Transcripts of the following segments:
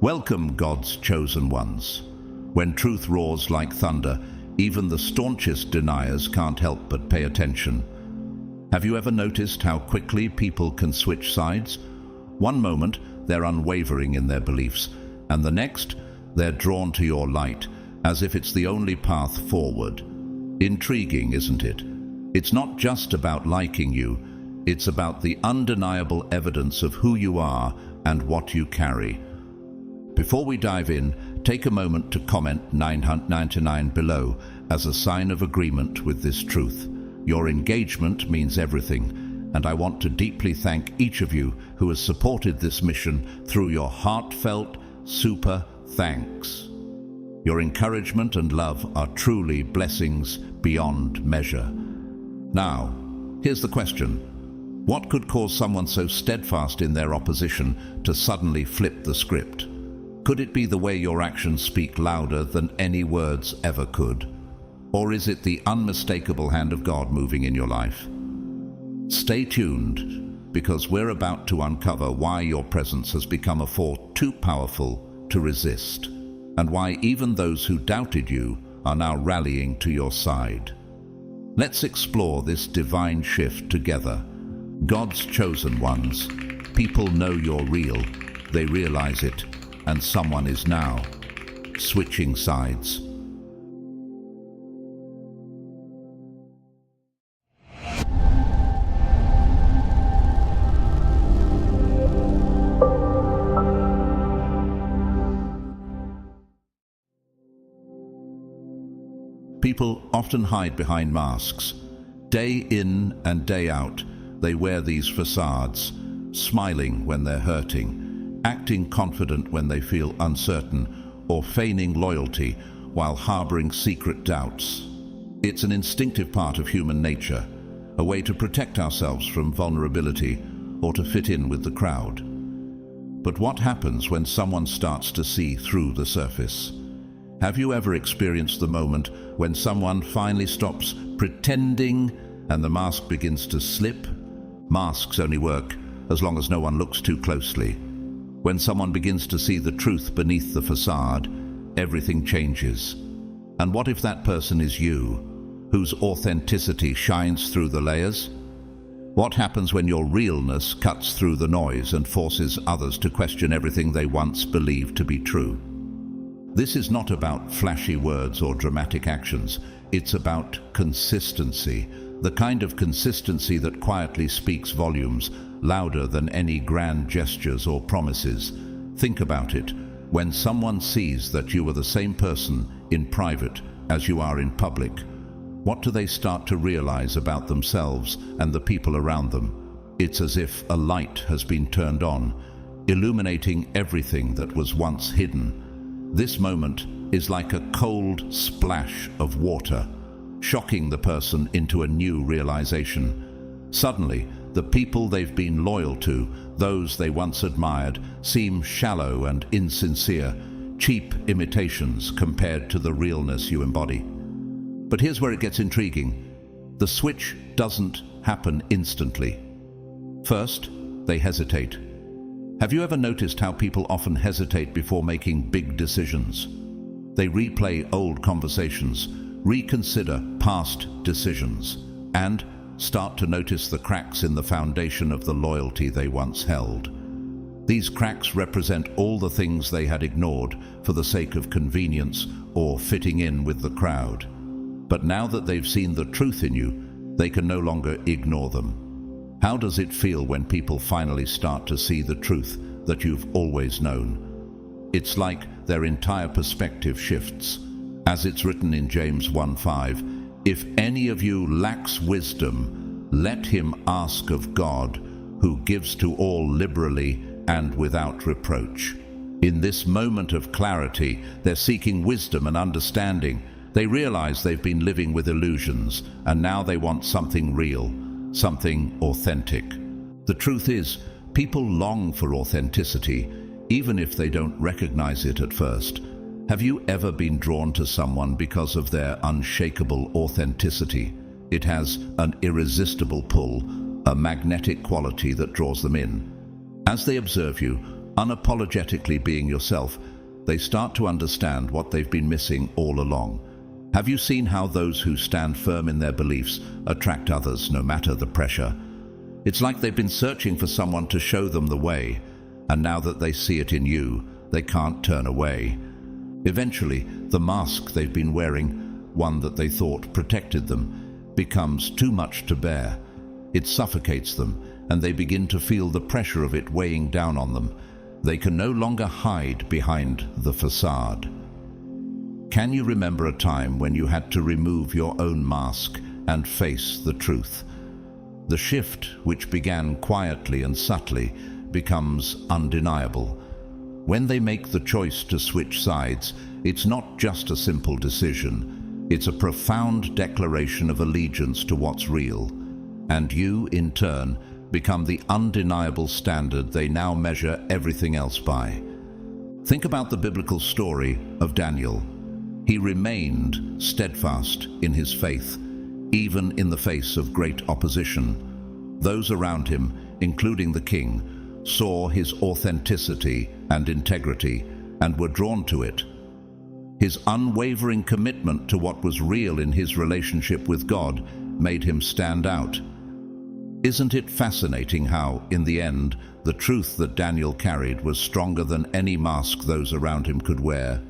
Welcome, God's chosen ones. When truth roars like thunder, even the staunchest deniers can't help but pay attention. Have you ever noticed how quickly people can switch sides? One moment, they're unwavering in their beliefs, and the next, they're drawn to your light, as if it's the only path forward. Intriguing, isn't it? It's not just about liking you, it's about the undeniable evidence of who you are and what you carry. Before we dive in, take a moment to comment 999 below as a sign of agreement with this truth. Your engagement means everything, and I want to deeply thank each of you who has supported this mission through your heartfelt, super thanks. Your encouragement and love are truly blessings beyond measure. Now, here's the question. What could cause someone so steadfast in their opposition to suddenly flip the script? Could it be the way your actions speak louder than any words ever could? Or is it the unmistakable hand of God moving in your life? Stay tuned, because we're about to uncover why your presence has become a force too powerful to resist, and why even those who doubted you are now rallying to your side. Let's explore this divine shift together. God's chosen ones. People know you're real, they realize it, and someone is now switching sides. People often hide behind masks. Day in and day out, they wear these facades, smiling when they're hurting, acting confident when they feel uncertain, or feigning loyalty while harboring secret doubts. It's an instinctive part of human nature, a way to protect ourselves from vulnerability or to fit in with the crowd. But what happens when someone starts to see through the surface? Have you ever experienced the moment when someone finally stops pretending and the mask begins to slip? Masks only work as long as no one looks too closely. When someone begins to see the truth beneath the facade, everything changes. And what if that person is you, whose authenticity shines through the layers? What happens when your realness cuts through the noise and forces others to question everything they once believed to be true? This is not about flashy words or dramatic actions. It's about consistency, the kind of consistency that quietly speaks volumes, louder than any grand gestures or promises. Think about it. When someone sees that you are the same person in private as you are in public, what do they start to realize about themselves and the people around them? It's as if a light has been turned on, illuminating everything that was once hidden. This moment is like a cold splash of water, shocking the person into a new realization. Suddenly, the people they've been loyal to, those they once admired, seem shallow and insincere, cheap imitations compared to the realness you embody. But here's where it gets intriguing. The switch doesn't happen instantly. First, they hesitate. Have you ever noticed how people often hesitate before making big decisions? They replay old conversations, reconsider past decisions, and start to notice the cracks in the foundation of the loyalty they once held. These cracks represent all the things they had ignored for the sake of convenience or fitting in with the crowd. But now that they've seen the truth in you, they can no longer ignore them. How does it feel when people finally start to see the truth that you've always known? It's like their entire perspective shifts. As it's written in James 1:5, "If any of you lacks wisdom, let him ask of God, who gives to all liberally and without reproach." In this moment of clarity, they're seeking wisdom and understanding. They realize they've been living with illusions, and now they want something real, something authentic. The truth is, people long for authenticity, even if they don't recognize it at first. Have you ever been drawn to someone because of their unshakable authenticity? It has an irresistible pull, a magnetic quality that draws them in. As they observe you, unapologetically being yourself, they start to understand what they've been missing all along. Have you seen how those who stand firm in their beliefs attract others no matter the pressure? It's like they've been searching for someone to show them the way, and now that they see it in you, they can't turn away. Eventually, the mask they've been wearing, one that they thought protected them, becomes too much to bear. It suffocates them, and they begin to feel the pressure of it weighing down on them. They can no longer hide behind the facade. Can you remember a time when you had to remove your own mask and face the truth? The shift, which began quietly and subtly, becomes undeniable. When they make the choice to switch sides, it's not just a simple decision. It's a profound declaration of allegiance to what's real. And you, in turn, become the undeniable standard they now measure everything else by. Think about the biblical story of Daniel. He remained steadfast in his faith, even in the face of great opposition. Those around him, including the king, saw his authenticity and integrity and were drawn to it. His unwavering commitment to what was real in his relationship with God made him stand out. Isn't it fascinating how, in the end, the truth that Daniel carried was stronger than any mask those around him could wear?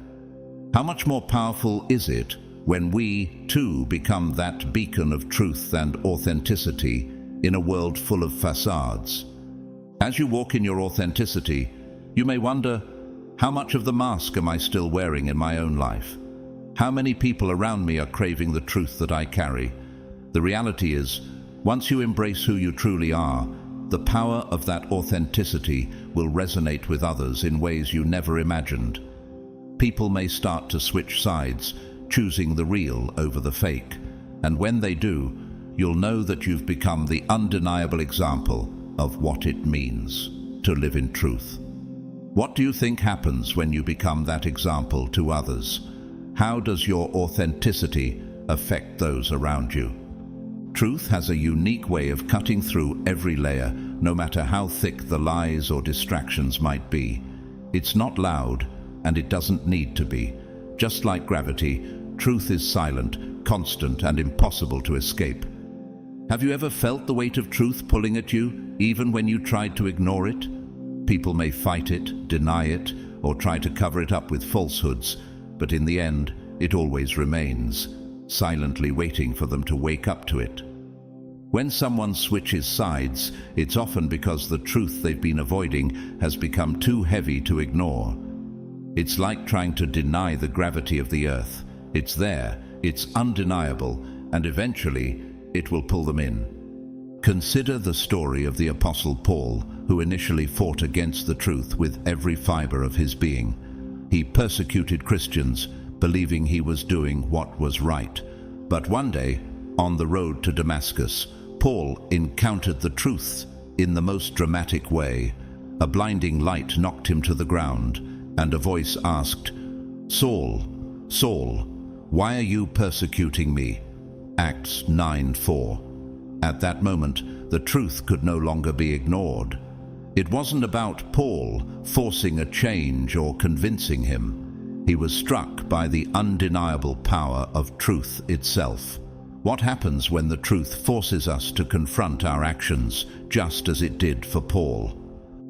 How much more powerful is it when we, too, become that beacon of truth and authenticity in a world full of facades? As you walk in your authenticity, you may wonder, how much of the mask am I still wearing in my own life? How many people around me are craving the truth that I carry? The reality is, once you embrace who you truly are, the power of that authenticity will resonate with others in ways you never imagined. People may start to switch sides, choosing the real over the fake. And when they do, you'll know that you've become the undeniable example of what it means to live in truth. What do you think happens when you become that example to others? How does your authenticity affect those around you? Truth has a unique way of cutting through every layer, no matter how thick the lies or distractions might be. It's not loud, and it doesn't need to be. Just like gravity, truth is silent, constant, and impossible to escape. Have you ever felt the weight of truth pulling at you, even when you tried to ignore it? People may fight it, deny it, or try to cover it up with falsehoods, but in the end, it always remains, silently waiting for them to wake up to it. When someone switches sides, it's often because the truth they've been avoiding has become too heavy to ignore. It's like trying to deny the gravity of the earth. It's there, it's undeniable, and eventually it will pull them in. Consider the story of the Apostle Paul, who initially fought against the truth with every fiber of his being. He persecuted Christians, believing he was doing what was right. But one day, on the road to Damascus, Paul encountered the truth in the most dramatic way. A blinding light knocked him to the ground, and a voice asked, "Saul, Saul, why are you persecuting me?" Acts 9:4. At that moment, the truth could no longer be ignored. It wasn't about Paul forcing a change or convincing him. He was struck by the undeniable power of truth itself. What happens when the truth forces us to confront our actions, just as it did for Paul?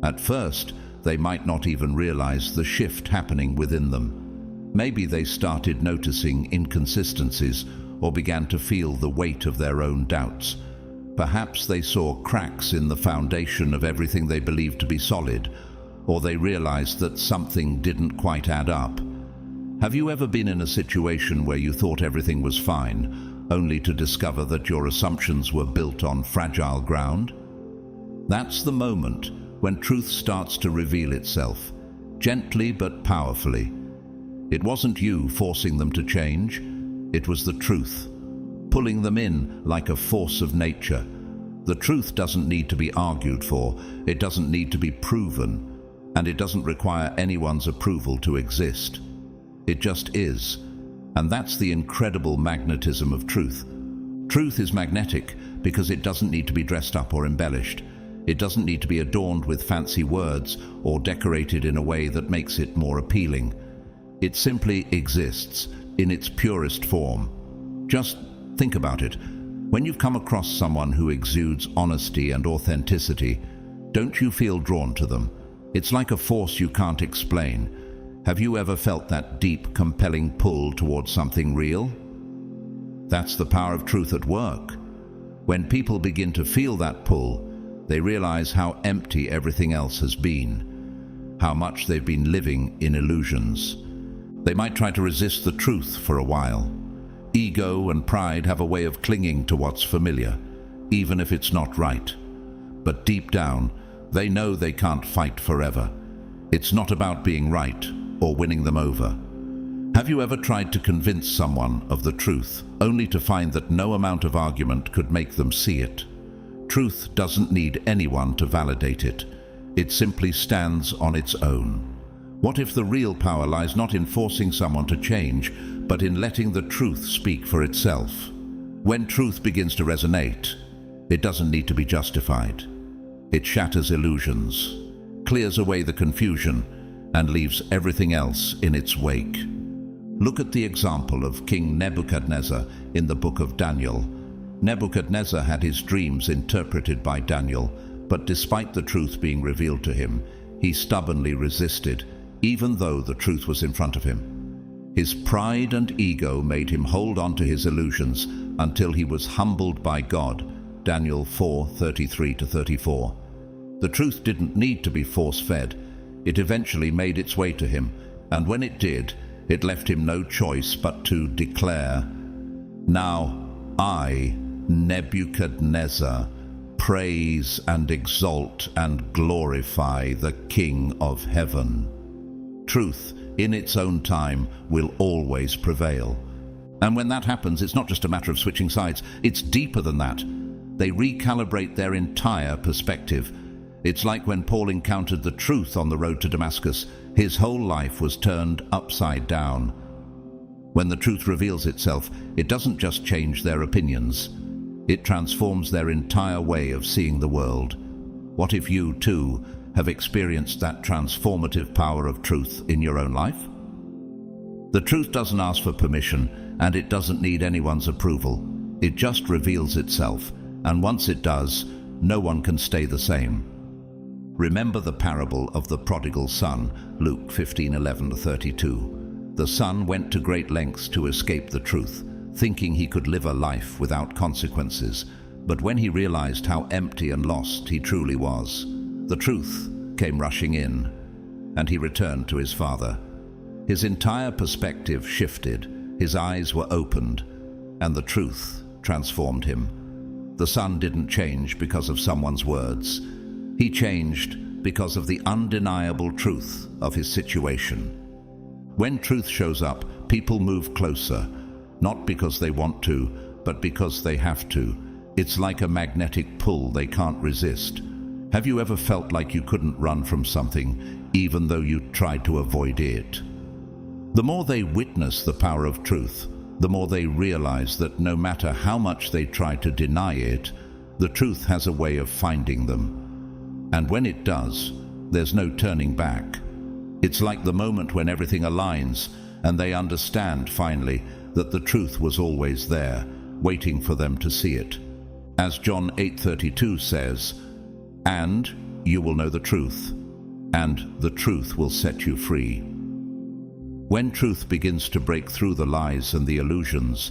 At first, they might not even realize the shift happening within them. Maybe they started noticing inconsistencies or began to feel the weight of their own doubts. Perhaps they saw cracks in the foundation of everything they believed to be solid, or they realized that something didn't quite add up. Have you ever been in a situation where you thought everything was fine, only to discover that your assumptions were built on fragile ground? That's the moment when truth starts to reveal itself, gently but powerfully. It wasn't you forcing them to change, it was the truth, pulling them in like a force of nature. The truth doesn't need to be argued for, it doesn't need to be proven, and it doesn't require anyone's approval to exist. It just is, and that's the incredible magnetism of truth. Truth is magnetic because it doesn't need to be dressed up or embellished. It doesn't need to be adorned with fancy words or decorated in a way that makes it more appealing. It simply exists in its purest form. Just think about it. When you've come across someone who exudes honesty and authenticity, don't you feel drawn to them? It's like a force you can't explain. Have you ever felt that deep, compelling pull towards something real? That's the power of truth at work. When people begin to feel that pull, they realize how empty everything else has been, how much they've been living in illusions. They might try to resist the truth for a while. Ego and pride have a way of clinging to what's familiar, even if it's not right. But deep down, they know they can't fight forever. It's not about being right or winning them over. Have you ever tried to convince someone of the truth, only to find that no amount of argument could make them see it? Truth doesn't need anyone to validate it. It simply stands on its own. What if the real power lies not in forcing someone to change, but in letting the truth speak for itself? When truth begins to resonate, it doesn't need to be justified. It shatters illusions, clears away the confusion, and leaves everything else in its wake. Look at the example of King Nebuchadnezzar in the book of Daniel. Nebuchadnezzar had his dreams interpreted by Daniel, but despite the truth being revealed to him, he stubbornly resisted, even though the truth was in front of him. His pride and ego made him hold on to his illusions until he was humbled by God. Daniel 4:33-34. The truth didn't need to be force-fed. It eventually made its way to him, and when it did, it left him no choice but to declare, "Now I, Nebuchadnezzar, praise and exalt and glorify the King of heaven." Truth, in its own time, will always prevail. And when that happens, it's not just a matter of switching sides, it's deeper than that. They recalibrate their entire perspective. It's like when Paul encountered the truth on the road to Damascus. His whole life was turned upside down. When the truth reveals itself, it doesn't just change their opinions. It transforms their entire way of seeing the world. What if you, too, have experienced that transformative power of truth in your own life? The truth doesn't ask for permission, and it doesn't need anyone's approval. It just reveals itself, and once it does, no one can stay the same. Remember the parable of the prodigal son, Luke 15:11-32. The son went to great lengths to escape the truth, thinking he could live a life without consequences. But when he realized how empty and lost he truly was, the truth came rushing in, and he returned to his father. His entire perspective shifted, his eyes were opened, and the truth transformed him. The son didn't change because of someone's words. He changed because of the undeniable truth of his situation. When truth shows up, people move closer, not because they want to, but because they have to. It's like a magnetic pull they can't resist. Have you ever felt like you couldn't run from something, even though you tried to avoid it? The more they witness the power of truth, the more they realize that no matter how much they try to deny it, the truth has a way of finding them. And when it does, there's no turning back. It's like the moment when everything aligns and they understand finally that the truth was always there, waiting for them to see it. As John 8:32 says, "And you will know the truth, and the truth will set you free." When truth begins to break through the lies and the illusions,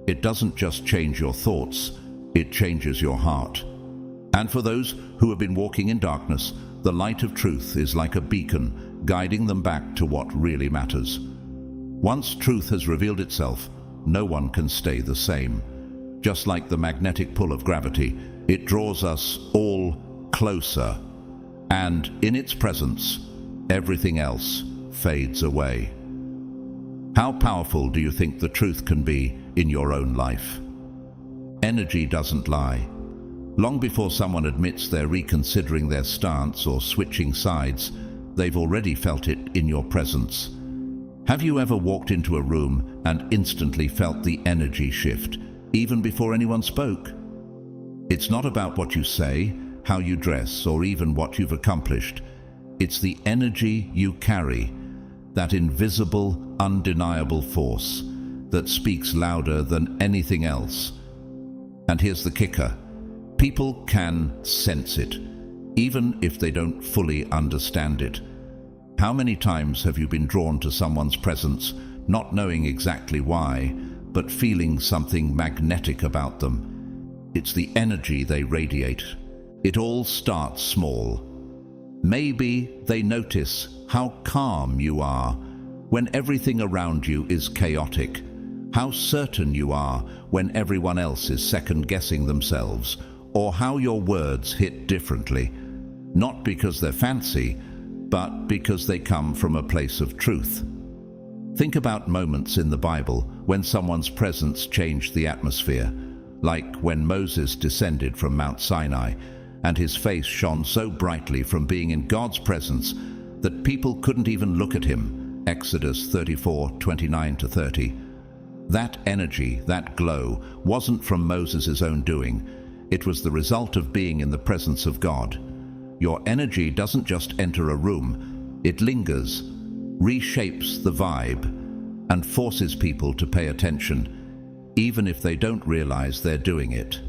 it doesn't just change your thoughts, it changes your heart. And for those who have been walking in darkness, the light of truth is like a beacon, guiding them back to what really matters. Once truth has revealed itself, no one can stay the same. Just like the magnetic pull of gravity, it draws us all closer, and in its presence, everything else fades away. How powerful do you think the truth can be in your own life? Energy doesn't lie. Long before someone admits they're reconsidering their stance or switching sides, they've already felt it in your presence. Have you ever walked into a room and instantly felt the energy shift, even before anyone spoke? It's not about what you say, how you dress, or even what you've accomplished. It's the energy you carry, that invisible, undeniable force that speaks louder than anything else. And here's the kicker. People can sense it, even if they don't fully understand it. How many times have you been drawn to someone's presence, not knowing exactly why, but feeling something magnetic about them? It's the energy they radiate. It all starts small. Maybe they notice how calm you are when everything around you is chaotic, how certain you are when everyone else is second-guessing themselves, or how your words hit differently, not because they're fancy, but because they come from a place of truth. Think about moments in the Bible when someone's presence changed the atmosphere, like when Moses descended from Mount Sinai, and his face shone so brightly from being in God's presence that people couldn't even look at him. Exodus 34:29-30. That energy, that glow, wasn't from Moses' own doing. It was the result of being in the presence of God. Your energy doesn't just enter a room, it lingers, reshapes the vibe, and forces people to pay attention, even if they don't realize they're doing it.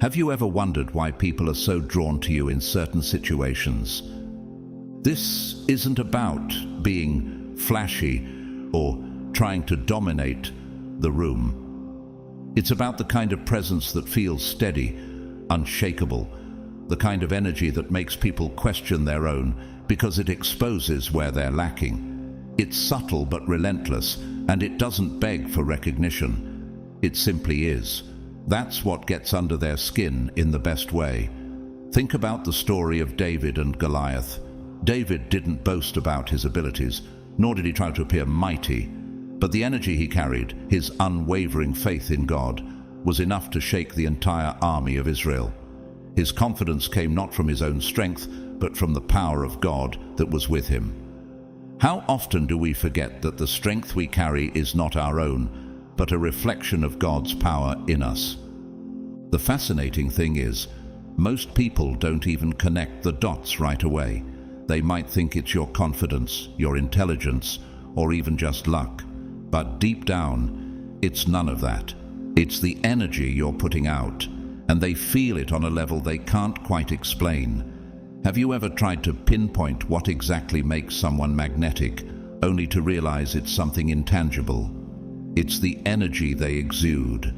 Have you ever wondered why people are so drawn to you in certain situations? This isn't about being flashy or trying to dominate the room. It's about the kind of presence that feels steady, unshakable, the kind of energy that makes people question their own because it exposes where they're lacking. It's subtle but relentless, and it doesn't beg for recognition. It simply is. That's what gets under their skin in the best way. Think about the story of David and Goliath. David didn't boast about his abilities, nor did he try to appear mighty, but the energy he carried, his unwavering faith in God, was enough to shake the entire army of Israel. His confidence came not from his own strength, but from the power of God that was with him. How often do we forget that the strength we carry is not our own, but a reflection of God's power in us? The fascinating thing is, most people don't even connect the dots right away. They might think it's your confidence, your intelligence, or even just luck. But deep down, it's none of that. It's the energy you're putting out, and they feel it on a level they can't quite explain. Have you ever tried to pinpoint what exactly makes someone magnetic, only to realize it's something intangible? It's the energy they exude.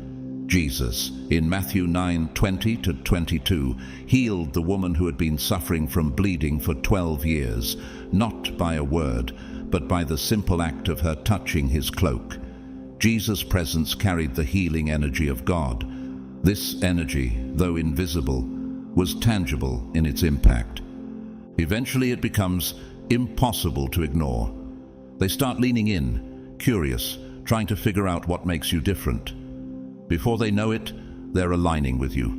Jesus, in Matthew 9:20-22, healed the woman who had been suffering from bleeding for 12 years, not by a word, but by the simple act of her touching his cloak. Jesus' presence carried the healing energy of God. This energy, though invisible, was tangible in its impact. Eventually it becomes impossible to ignore. They start leaning in, curious, trying to figure out what makes you different. Before they know it, they're aligning with you.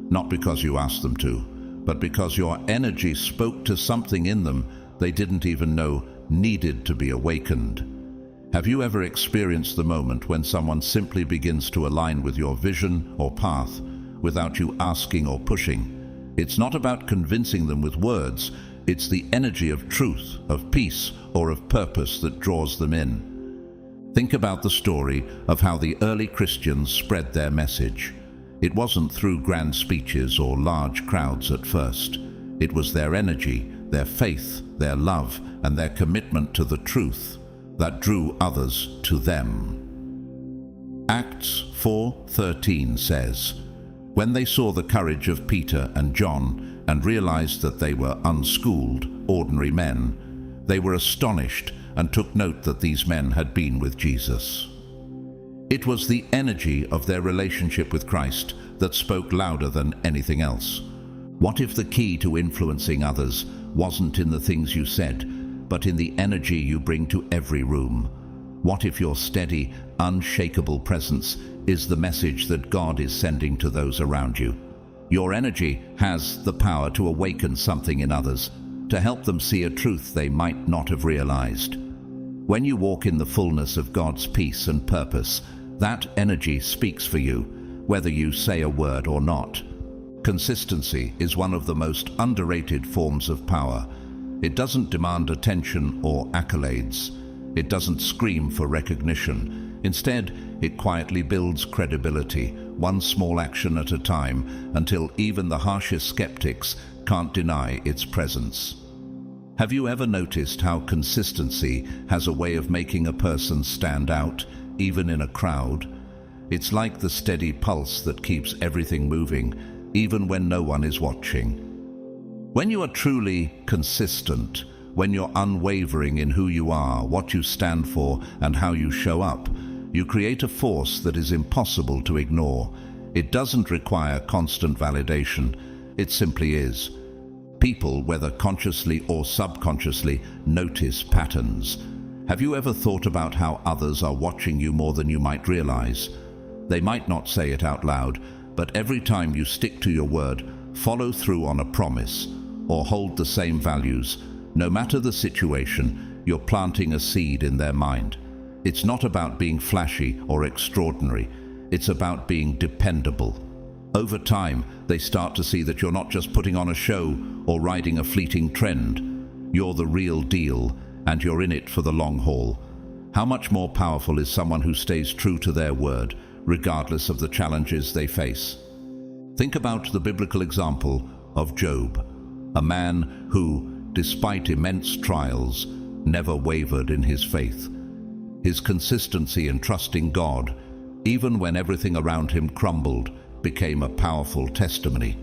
Not because you asked them to, but because your energy spoke to something in them they didn't even know needed to be awakened. Have you ever experienced the moment when someone simply begins to align with your vision or path without you asking or pushing? It's not about convincing them with words, it's the energy of truth, of peace, or of purpose that draws them in. Think about the story of how the early Christians spread their message. It wasn't through grand speeches or large crowds at first. It was their energy, their faith, their love, and their commitment to the truth that drew others to them. Acts 4:13 says, "When they saw the courage of Peter and John and realized that they were unschooled, ordinary men, they were astonished and took note that these men had been with Jesus." It was the energy of their relationship with Christ that spoke louder than anything else. What if the key to influencing others wasn't in the things you said, but in the energy you bring to every room? What if your steady, unshakable presence is the message that God is sending to those around you? Your energy has the power to awaken something in others, to help them see a truth they might not have realized. When you walk in the fullness of God's peace and purpose, that energy speaks for you, whether you say a word or not. Consistency is one of the most underrated forms of power. It doesn't demand attention or accolades. It doesn't scream for recognition. Instead, it quietly builds credibility, one small action at a time, until even the harshest skeptics can't deny its presence. Have you ever noticed how consistency has a way of making a person stand out, even in a crowd? It's like the steady pulse that keeps everything moving, even when no one is watching. When you are truly consistent, when you're unwavering in who you are, what you stand for, and how you show up, you create a force that is impossible to ignore. It doesn't require constant validation. It simply is. People, whether consciously or subconsciously, notice patterns. Have you ever thought about how others are watching you more than you might realize? They might not say it out loud, but every time you stick to your word, follow through on a promise, or hold the same values, no matter the situation, you're planting a seed in their mind. It's not about being flashy or extraordinary. It's about being dependable. Over time, they start to see that you're not just putting on a show or riding a fleeting trend. You're the real deal, and you're in it for the long haul. How much more powerful is someone who stays true to their word, regardless of the challenges they face? Think about the biblical example of Job, a man who, despite immense trials, never wavered in his faith. His consistency in trusting God, even when everything around him crumbled, became a powerful testimony.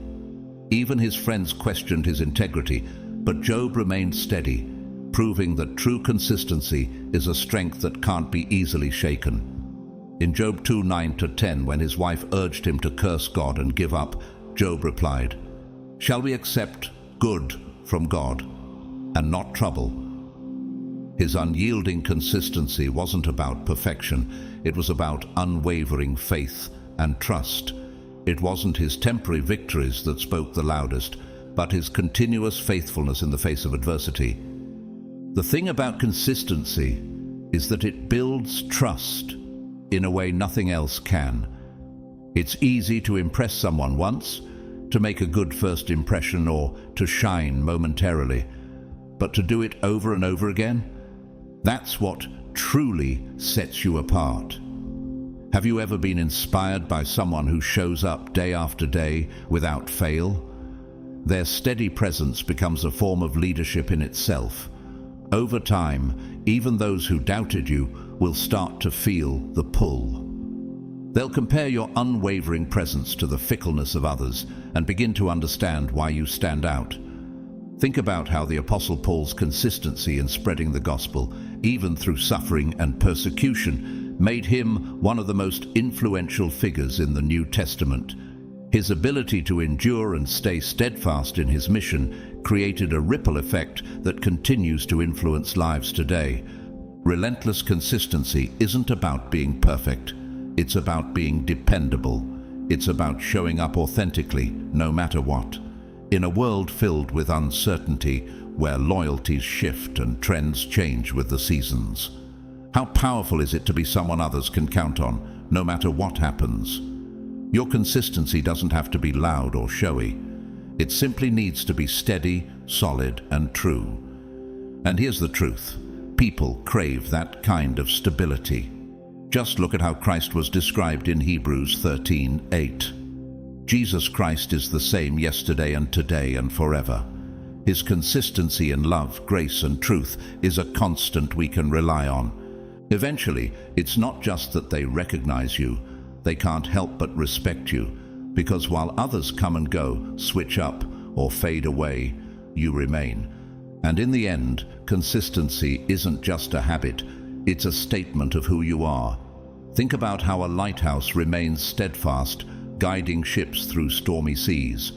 Even his friends questioned his integrity, but Job remained steady, proving that true consistency is a strength that can't be easily shaken. In Job 2:9-10, when his wife urged him to curse God and give up, Job replied, "Shall we accept good from God and not trouble?" His unyielding consistency wasn't about perfection. It was about unwavering faith and trust. It wasn't his temporary victories that spoke the loudest, but his continuous faithfulness in the face of adversity. The thing about consistency is that it builds trust in a way nothing else can. It's easy to impress someone once, to make a good first impression, or to shine momentarily. But to do it over and over again, that's what truly sets you apart. Have you ever been inspired by someone who shows up day after day without fail? Their steady presence becomes a form of leadership in itself. Over time, even those who doubted you will start to feel the pull. They'll compare your unwavering presence to the fickleness of others and begin to understand why you stand out. Think about how the Apostle Paul's consistency in spreading the gospel, even through suffering and persecution, made him one of the most influential figures in the New Testament. His ability to endure and stay steadfast in his mission created a ripple effect that continues to influence lives today. Relentless consistency isn't about being perfect. It's about being dependable. It's about showing up authentically, no matter what. In a world filled with uncertainty, where loyalties shift and trends change with the seasons, how powerful is it to be someone others can count on, no matter what happens? Your consistency doesn't have to be loud or showy. It simply needs to be steady, solid, and true. And here's the truth. People crave that kind of stability. Just look at how Christ was described in Hebrews 13:8. Jesus Christ is the same yesterday and today and forever. His consistency in love, grace, and truth is a constant we can rely on. Eventually, it's not just that they recognize you, they can't help but respect you, because while others come and go, switch up, or fade away, you remain. And in the end, consistency isn't just a habit, it's a statement of who you are. Think about how a lighthouse remains steadfast, guiding ships through stormy seas.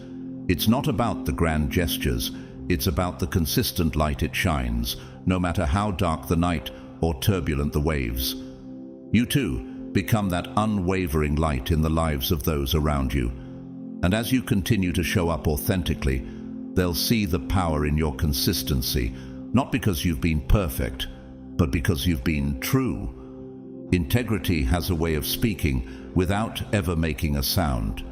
It's not about the grand gestures, it's about the consistent light it shines, no matter how dark the night or turbulent the waves. You too become that unwavering light in the lives of those around you. And as you continue to show up authentically, they'll see the power in your consistency, not because you've been perfect, but because you've been true. Integrity has a way of speaking without ever making a sound.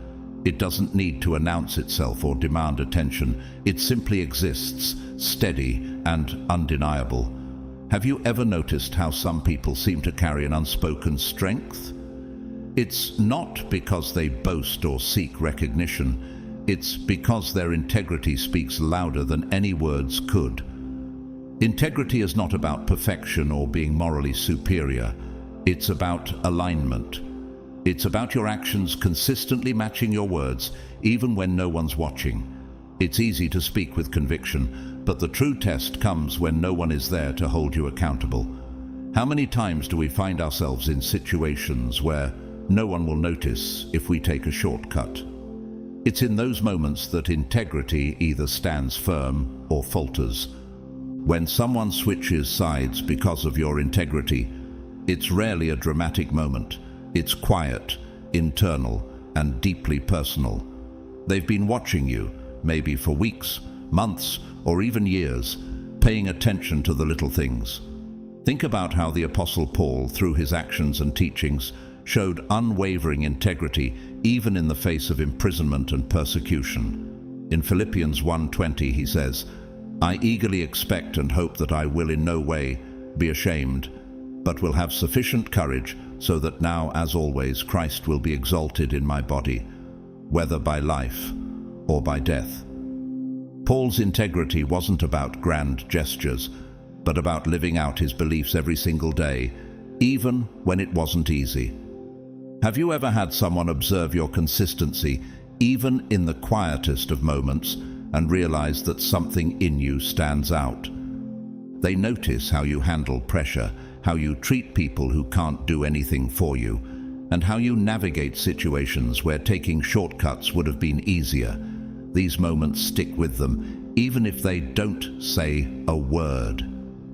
It doesn't need to announce itself or demand attention. It simply exists, steady and undeniable. Have you ever noticed how some people seem to carry an unspoken strength? It's not because they boast or seek recognition. It's because their integrity speaks louder than any words could. Integrity is not about perfection or being morally superior. It's about alignment. It's about your actions consistently matching your words, even when no one's watching. It's easy to speak with conviction, but the true test comes when no one is there to hold you accountable. How many times do we find ourselves in situations where no one will notice if we take a shortcut? It's in those moments that integrity either stands firm or falters. When someone switches sides because of your integrity, it's rarely a dramatic moment. It's quiet, internal, and deeply personal. They've been watching you, maybe for weeks, months, or even years, paying attention to the little things. Think about how the Apostle Paul, through his actions and teachings, showed unwavering integrity even in the face of imprisonment and persecution. In Philippians 1:20 he says, "I eagerly expect and hope that I will in no way be ashamed, but will have sufficient courage so that now, as always, Christ will be exalted in my body, whether by life or by death." Paul's integrity wasn't about grand gestures, but about living out his beliefs every single day, even when it wasn't easy. Have you ever had someone observe your consistency, even in the quietest of moments, and realize that something in you stands out? They notice how you handle pressure, how you treat people who can't do anything for you, and how you navigate situations where taking shortcuts would have been easier. These moments stick with them, even if they don't say a word.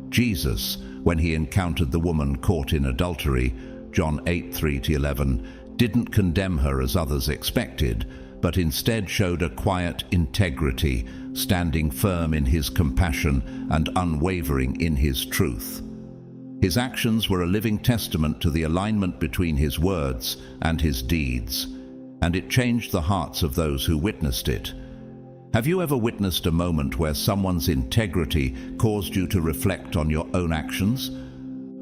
Jesus, when he encountered the woman caught in adultery, John 8:3-11, didn't condemn her as others expected, but instead showed a quiet integrity, standing firm in his compassion and unwavering in his truth. His actions were a living testament to the alignment between his words and his deeds, and it changed the hearts of those who witnessed it. Have you ever witnessed a moment where someone's integrity caused you to reflect on your own actions?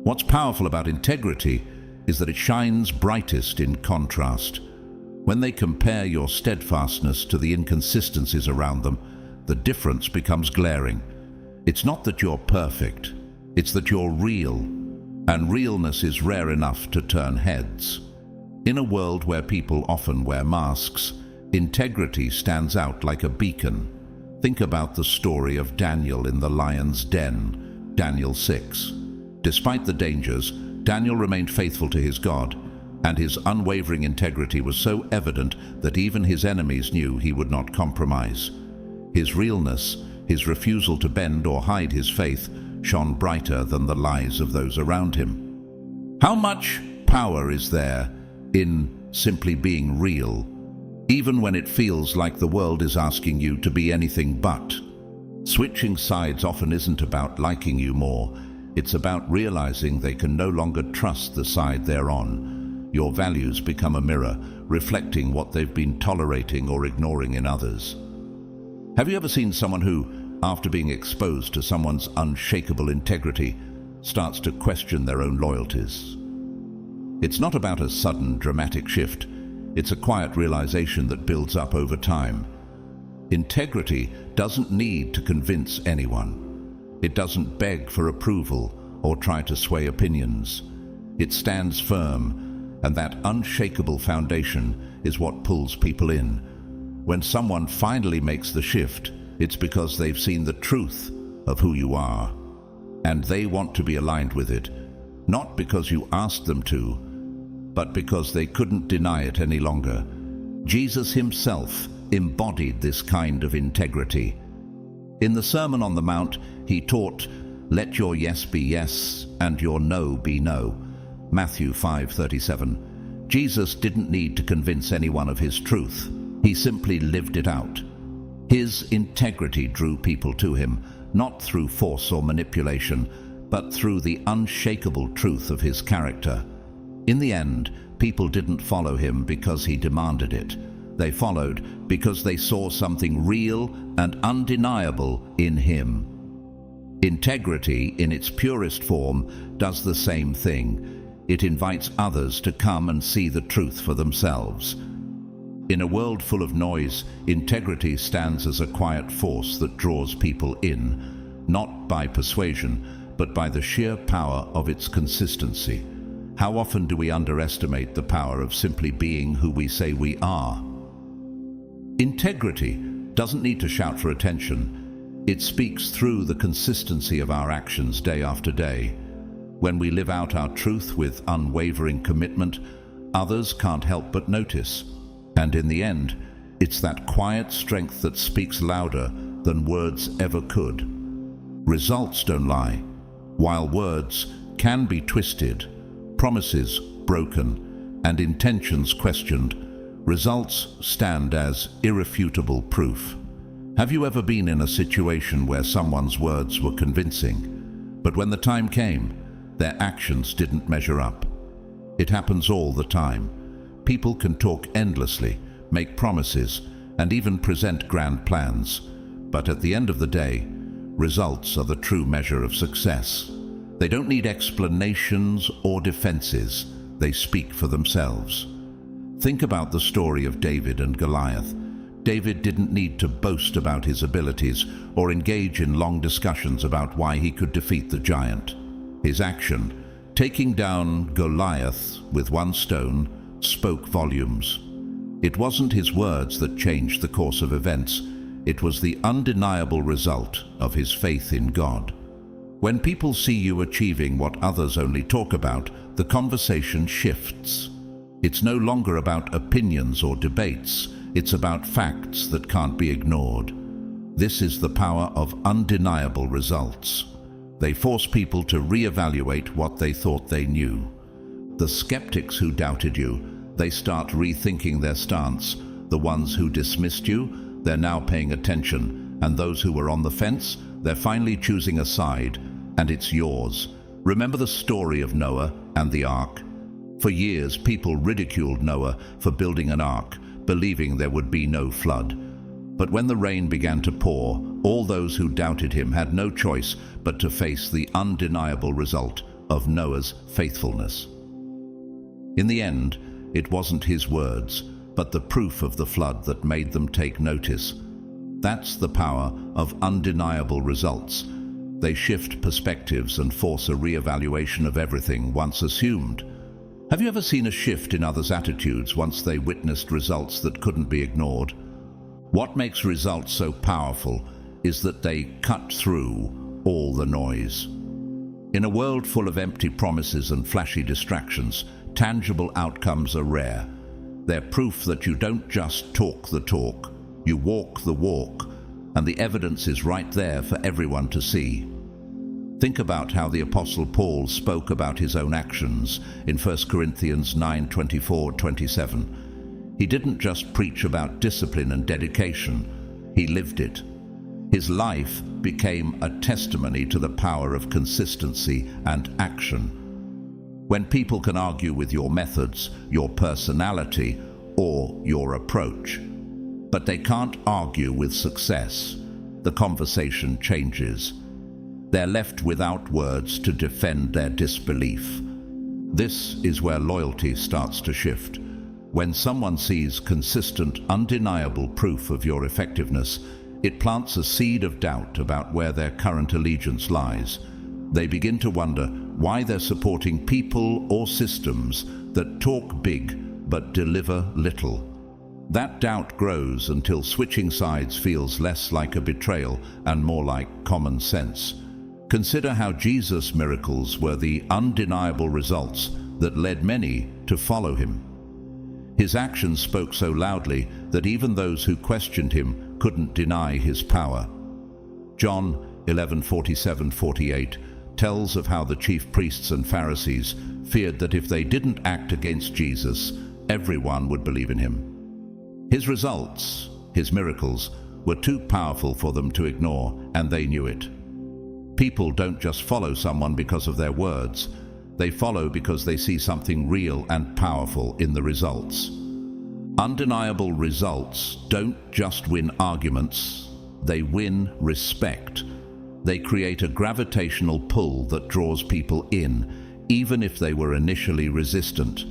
What's powerful about integrity is that it shines brightest in contrast. When they compare your steadfastness to the inconsistencies around them, the difference becomes glaring. It's not that you're perfect, it's that you're real, and realness is rare enough to turn heads. In a world where people often wear masks, integrity stands out like a beacon. Think about the story of Daniel in the lion's den, Daniel 6. Despite the dangers, Daniel remained faithful to his God, and his unwavering integrity was so evident that even his enemies knew he would not compromise. His realness, his refusal to bend or hide his faith, shone brighter than the lies of those around him. How much power is there in simply being real, even when it feels like the world is asking you to be anything but? Switching sides often isn't about liking you more. It's about realizing they can no longer trust the side they're on. Your values become a mirror, reflecting what they've been tolerating or ignoring in others. Have you ever seen someone who, after being exposed to someone's unshakable integrity, starts to question their own loyalties? It's not about a sudden, dramatic shift. It's a quiet realization that builds up over time. Integrity doesn't need to convince anyone. It doesn't beg for approval or try to sway opinions. It stands firm, and that unshakable foundation is what pulls people in. When someone finally makes the shift, it's because they've seen the truth of who you are, and they want to be aligned with it, not because you asked them to, but because they couldn't deny it any longer. Jesus himself embodied this kind of integrity. In the Sermon on the Mount, he taught, "Let your yes be yes and your no be no." Matthew 5:37. Jesus didn't need to convince anyone of his truth. He simply lived it out. His integrity drew people to him, not through force or manipulation, but through the unshakable truth of his character. In the end, people didn't follow him because he demanded it, They followed because they saw something real and undeniable in him. Integrity, in its purest form, does the same thing. It invites others to come and see the truth for themselves. In a world full of noise, integrity stands as a quiet force that draws people in, not by persuasion, but by the sheer power of its consistency. How often do we underestimate the power of simply being who we say we are? Integrity doesn't need to shout for attention. It speaks through the consistency of our actions day after day. When we live out our truth with unwavering commitment, others can't help but notice. And in the end, it's that quiet strength that speaks louder than words ever could. Results don't lie. While words can be twisted, promises broken, and intentions questioned, results stand as irrefutable proof. Have you ever been in a situation where someone's words were convincing, but when the time came, their actions didn't measure up? It happens all the time. People can talk endlessly, make promises, and even present grand plans, but at the end of the day, results are the true measure of success. They don't need explanations or defenses. They speak for themselves. Think about the story of David and Goliath. David didn't need to boast about his abilities or engage in long discussions about why he could defeat the giant. His action, taking down Goliath with one stone, spoke volumes. It wasn't his words that changed the course of events. It was the undeniable result of his faith in God. When people see you achieving what others only talk about, the conversation shifts. It's no longer about opinions or debates. It's about facts that can't be ignored. This is the power of undeniable results. They force people to reevaluate what they thought they knew. The skeptics who doubted you, they start rethinking their stance. The ones who dismissed you, they're now paying attention. And those who were on the fence, they're finally choosing a side, and it's yours. Remember the story of Noah and the ark? For years, people ridiculed Noah for building an ark, believing there would be no flood. But when the rain began to pour, all those who doubted him had no choice but to face the undeniable result of Noah's faithfulness. In the end, it wasn't his words, but the proof of the flood that made them take notice. That's the power of undeniable results. They shift perspectives and force a re-evaluation of everything once assumed. Have you ever seen a shift in others' attitudes once they witnessed results that couldn't be ignored? What makes results so powerful is that they cut through all the noise. In a world full of empty promises and flashy distractions, tangible outcomes are rare. They're proof that you don't just talk the talk, you walk the walk, and the evidence is right there for everyone to see. Think about how the Apostle Paul spoke about his own actions in 1 Corinthians 9:24-27. He didn't just preach about discipline and dedication, he lived it. His life became a testimony to the power of consistency and action. When people can argue with your methods, your personality, or your approach, but they can't argue with success, the conversation changes. They're left without words to defend their disbelief. This is where loyalty starts to shift. When someone sees consistent, undeniable proof of your effectiveness, it plants a seed of doubt about where their current allegiance lies. They begin to wonder why they're supporting people or systems that talk big but deliver little. That doubt grows until switching sides feels less like a betrayal and more like common sense. Consider how Jesus' miracles were the undeniable results that led many to follow him. His actions spoke so loudly that even those who questioned him couldn't deny his power. John 11:47-48 tells of how the chief priests and Pharisees feared that if they didn't act against Jesus, everyone would believe in him. His results, his miracles, were too powerful for them to ignore, and they knew it. People don't just follow someone because of their words. They follow because they see something real and powerful in the results. Undeniable results don't just win arguments, they win respect. They create a gravitational pull that draws people in, even if they were initially resistant.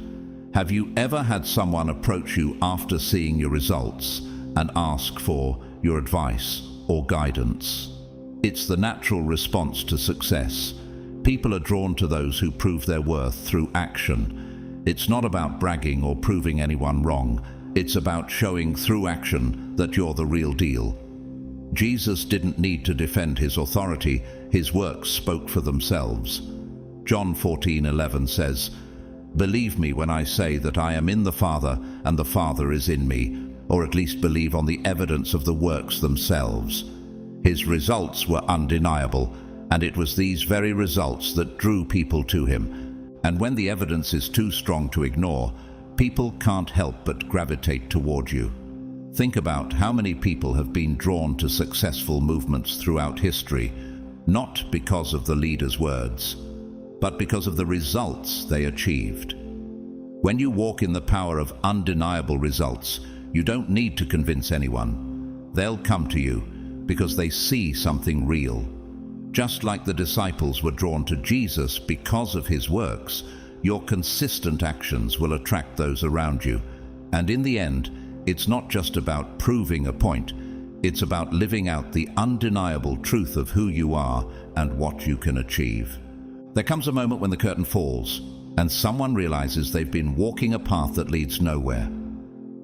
Have you ever had someone approach you after seeing your results and ask for your advice or guidance? It's the natural response to success. People are drawn to those who prove their worth through action. It's not about bragging or proving anyone wrong. It's about showing through action that you're the real deal. Jesus didn't need to defend his authority. His works spoke for themselves. John 14:11 says, "Believe me when I say that I am in the Father and the Father is in me," or at least believe on the evidence of the works themselves. His results were undeniable, and it was these very results that drew people to him. And when the evidence is too strong to ignore, people can't help but gravitate toward you. Think about how many people have been drawn to successful movements throughout history, not because of the leader's words, but because of the results they achieved. When you walk in the power of undeniable results, you don't need to convince anyone. They'll come to you because they see something real. Just like the disciples were drawn to Jesus because of his works, your consistent actions will attract those around you. And in the end, it's not just about proving a point, it's about living out the undeniable truth of who you are and what you can achieve. There comes a moment when the curtain falls, and someone realizes they've been walking a path that leads nowhere.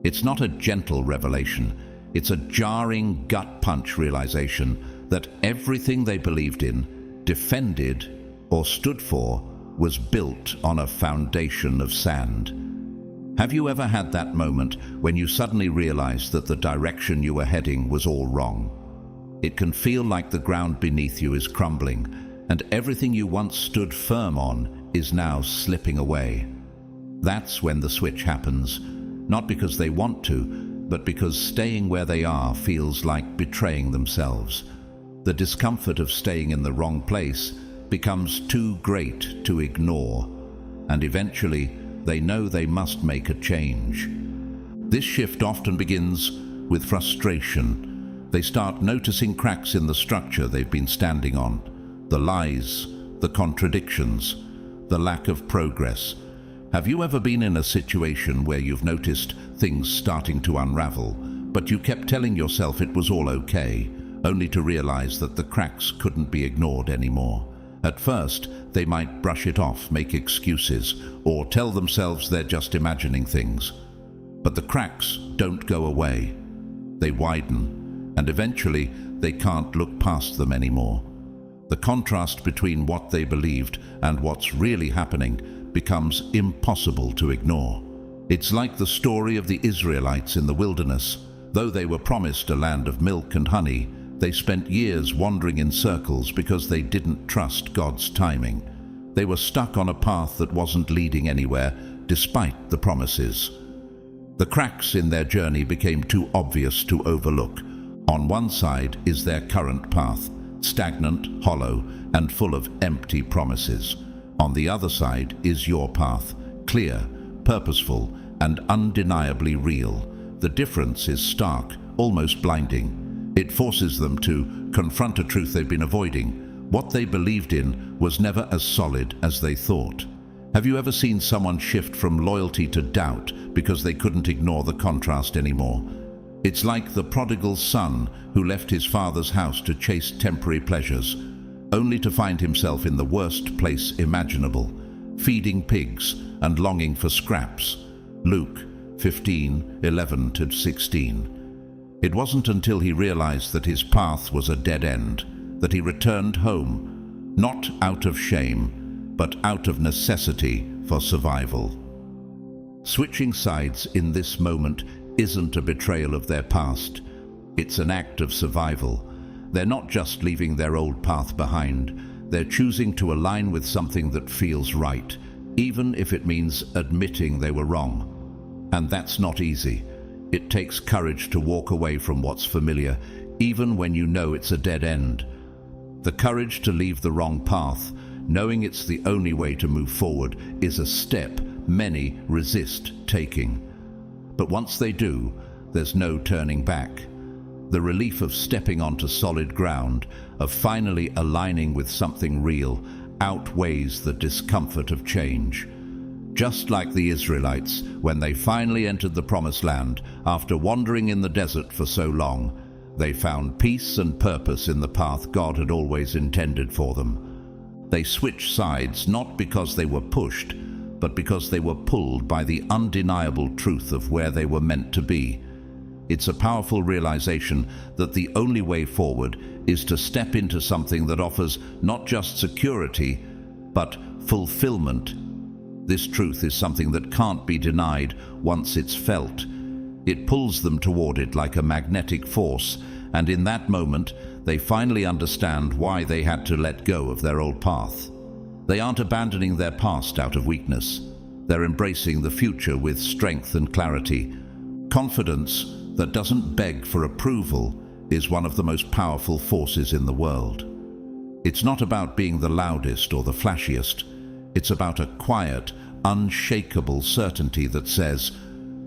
It's not a gentle revelation, it's a jarring gut punch realization that everything they believed in, defended, or stood for was built on a foundation of sand. Have you ever had that moment when you suddenly realize that the direction you were heading was all wrong? It can feel like the ground beneath you is crumbling, and everything you once stood firm on is now slipping away. That's when the switch happens, not because they want to, but because staying where they are feels like betraying themselves. The discomfort of staying in the wrong place becomes too great to ignore, and eventually they know they must make a change. This shift often begins with frustration. They start noticing cracks in the structure they've been standing on, the lies, the contradictions, the lack of progress. Have you ever been in a situation where you've noticed things starting to unravel, but you kept telling yourself it was all okay, only to realize that the cracks couldn't be ignored anymore? At first, they might brush it off, make excuses, or tell themselves they're just imagining things. But the cracks don't go away. They widen, and eventually they can't look past them anymore. The contrast between what they believed and what's really happening becomes impossible to ignore. It's like the story of the Israelites in the wilderness. Though they were promised a land of milk and honey, they spent years wandering in circles because they didn't trust God's timing. They were stuck on a path that wasn't leading anywhere, despite the promises. The cracks in their journey became too obvious to overlook. On one side is their current path, stagnant, hollow, and full of empty promises. On the other side is your path, clear, purposeful, and undeniably real. The difference is stark, almost blinding. It forces them to confront a truth they've been avoiding. What they believed in was never as solid as they thought. Have you ever seen someone shift from loyalty to doubt because they couldn't ignore the contrast anymore? It's like the prodigal son who left his father's house to chase temporary pleasures, only to find himself in the worst place imaginable, feeding pigs and longing for scraps. Luke 15:11-16. It wasn't until he realized that his path was a dead end that he returned home, not out of shame, but out of necessity for survival. Switching sides in this moment isn't a betrayal of their past. It's an act of survival. They're not just leaving their old path behind. They're choosing to align with something that feels right, even if it means admitting they were wrong. And that's not easy. It takes courage to walk away from what's familiar, even when you know it's a dead end. The courage to leave the wrong path, knowing it's the only way to move forward, is a step many resist taking. But once they do, there's no turning back. The relief of stepping onto solid ground, of finally aligning with something real, outweighs the discomfort of change. Just like the Israelites, when they finally entered the Promised Land, after wandering in the desert for so long, they found peace and purpose in the path God had always intended for them. They switched sides not because they were pushed, but because they were pulled by the undeniable truth of where they were meant to be. It's a powerful realization that the only way forward is to step into something that offers not just security, but fulfillment. This truth is something that can't be denied once it's felt. It pulls them toward it like a magnetic force, and in that moment, they finally understand why they had to let go of their old path. They aren't abandoning their past out of weakness. They're embracing the future with strength and clarity. Confidence that doesn't beg for approval is one of the most powerful forces in the world. It's not about being the loudest or the flashiest. It's about a quiet, unshakable certainty that says,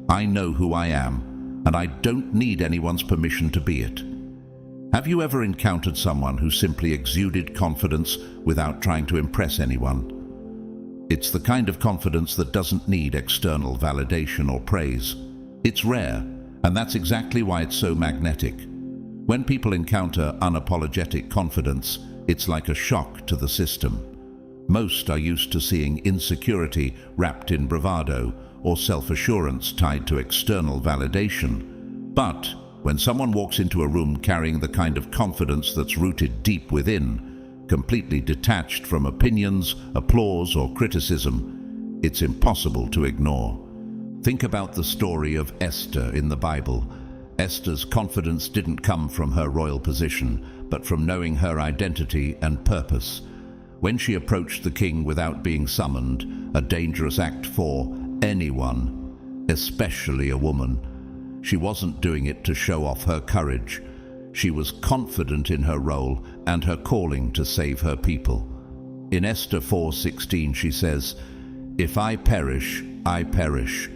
I know who I am, and I don't need anyone's permission to be it. Have you ever encountered someone who simply exuded confidence without trying to impress anyone? It's the kind of confidence that doesn't need external validation or praise. It's rare, and that's exactly why it's so magnetic. When people encounter unapologetic confidence, it's like a shock to the system. Most are used to seeing insecurity wrapped in bravado or self-assurance tied to external validation. But when someone walks into a room carrying the kind of confidence that's rooted deep within, completely detached from opinions, applause, or criticism, it's impossible to ignore. Think about the story of Esther in the Bible. Esther's confidence didn't come from her royal position, but from knowing her identity and purpose. When she approached the king without being summoned, a dangerous act for anyone, especially a woman, she wasn't doing it to show off her courage. She was confident in her role and her calling to save her people. In Esther 4:16 she says, "If I perish, I perish."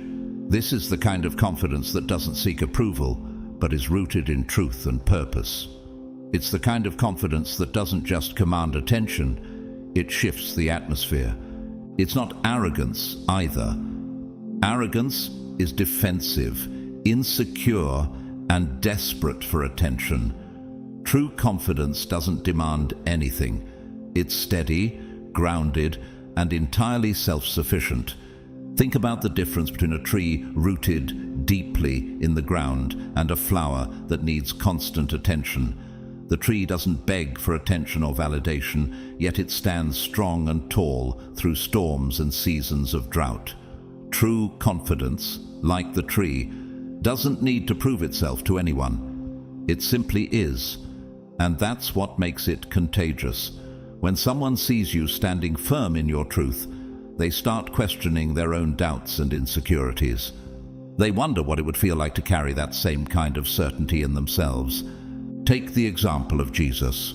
This is the kind of confidence that doesn't seek approval, but is rooted in truth and purpose. It's the kind of confidence that doesn't just command attention, it shifts the atmosphere. It's not arrogance either. Arrogance is defensive, insecure, and desperate for attention. True confidence doesn't demand anything. It's steady, grounded, and entirely self-sufficient. Think about the difference between a tree rooted deeply in the ground and a flower that needs constant attention. The tree doesn't beg for attention or validation, yet it stands strong and tall through storms and seasons of drought. True confidence, like the tree, doesn't need to prove itself to anyone. It simply is, and that's what makes it contagious. When someone sees you standing firm in your truth, they start questioning their own doubts and insecurities. They wonder what it would feel like to carry that same kind of certainty in themselves. Take the example of Jesus.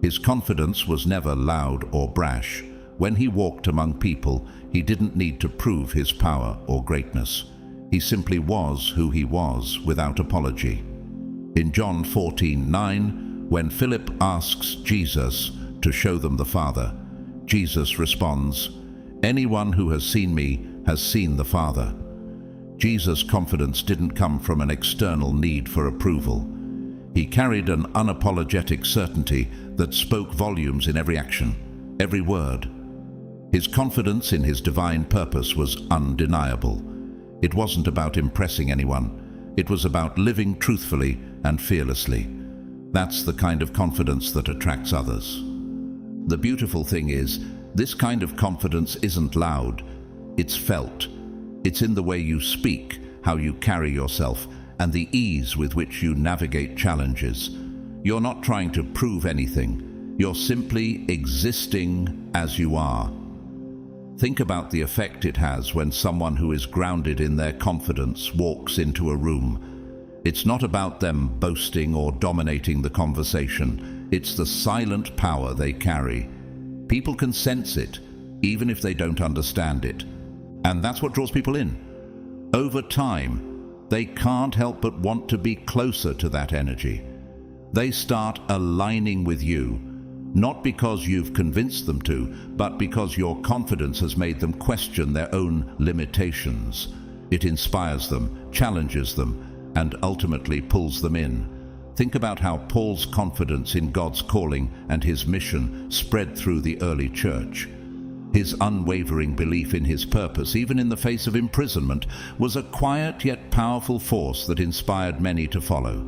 His confidence was never loud or brash. When he walked among people, he didn't need to prove his power or greatness. He simply was who he was without apology. In John 14:9, when Philip asks Jesus to show them the Father, Jesus responds, "Anyone who has seen me has seen the Father." Jesus' confidence didn't come from an external need for approval. He carried an unapologetic certainty that spoke volumes in every action, every word. His confidence in his divine purpose was undeniable. It wasn't about impressing anyone. It was about living truthfully and fearlessly. That's the kind of confidence that attracts others. The beautiful thing is, this kind of confidence isn't loud. It's felt. It's in the way you speak, how you carry yourself, and the ease with which you navigate challenges. You're not trying to prove anything. You're simply existing as you are. Think about the effect it has when someone who is grounded in their confidence walks into a room. It's not about them boasting or dominating the conversation. It's the silent power they carry. People can sense it, even if they don't understand it. And that's what draws people in. Over time, they can't help but want to be closer to that energy. They start aligning with you, not because you've convinced them to, but because your confidence has made them question their own limitations. It inspires them, challenges them, and ultimately pulls them in. Think about how Paul's confidence in God's calling and his mission spread through the early church. His unwavering belief in his purpose, even in the face of imprisonment, was a quiet yet powerful force that inspired many to follow.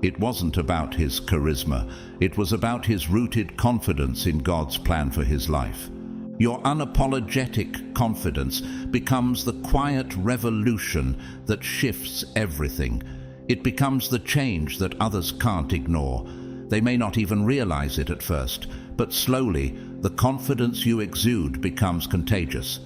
It wasn't about his charisma, it was about his rooted confidence in God's plan for his life. Your unapologetic confidence becomes the quiet revolution that shifts everything. It becomes the change that others can't ignore. They may not even realize it at first, but slowly, the confidence you exude becomes contagious.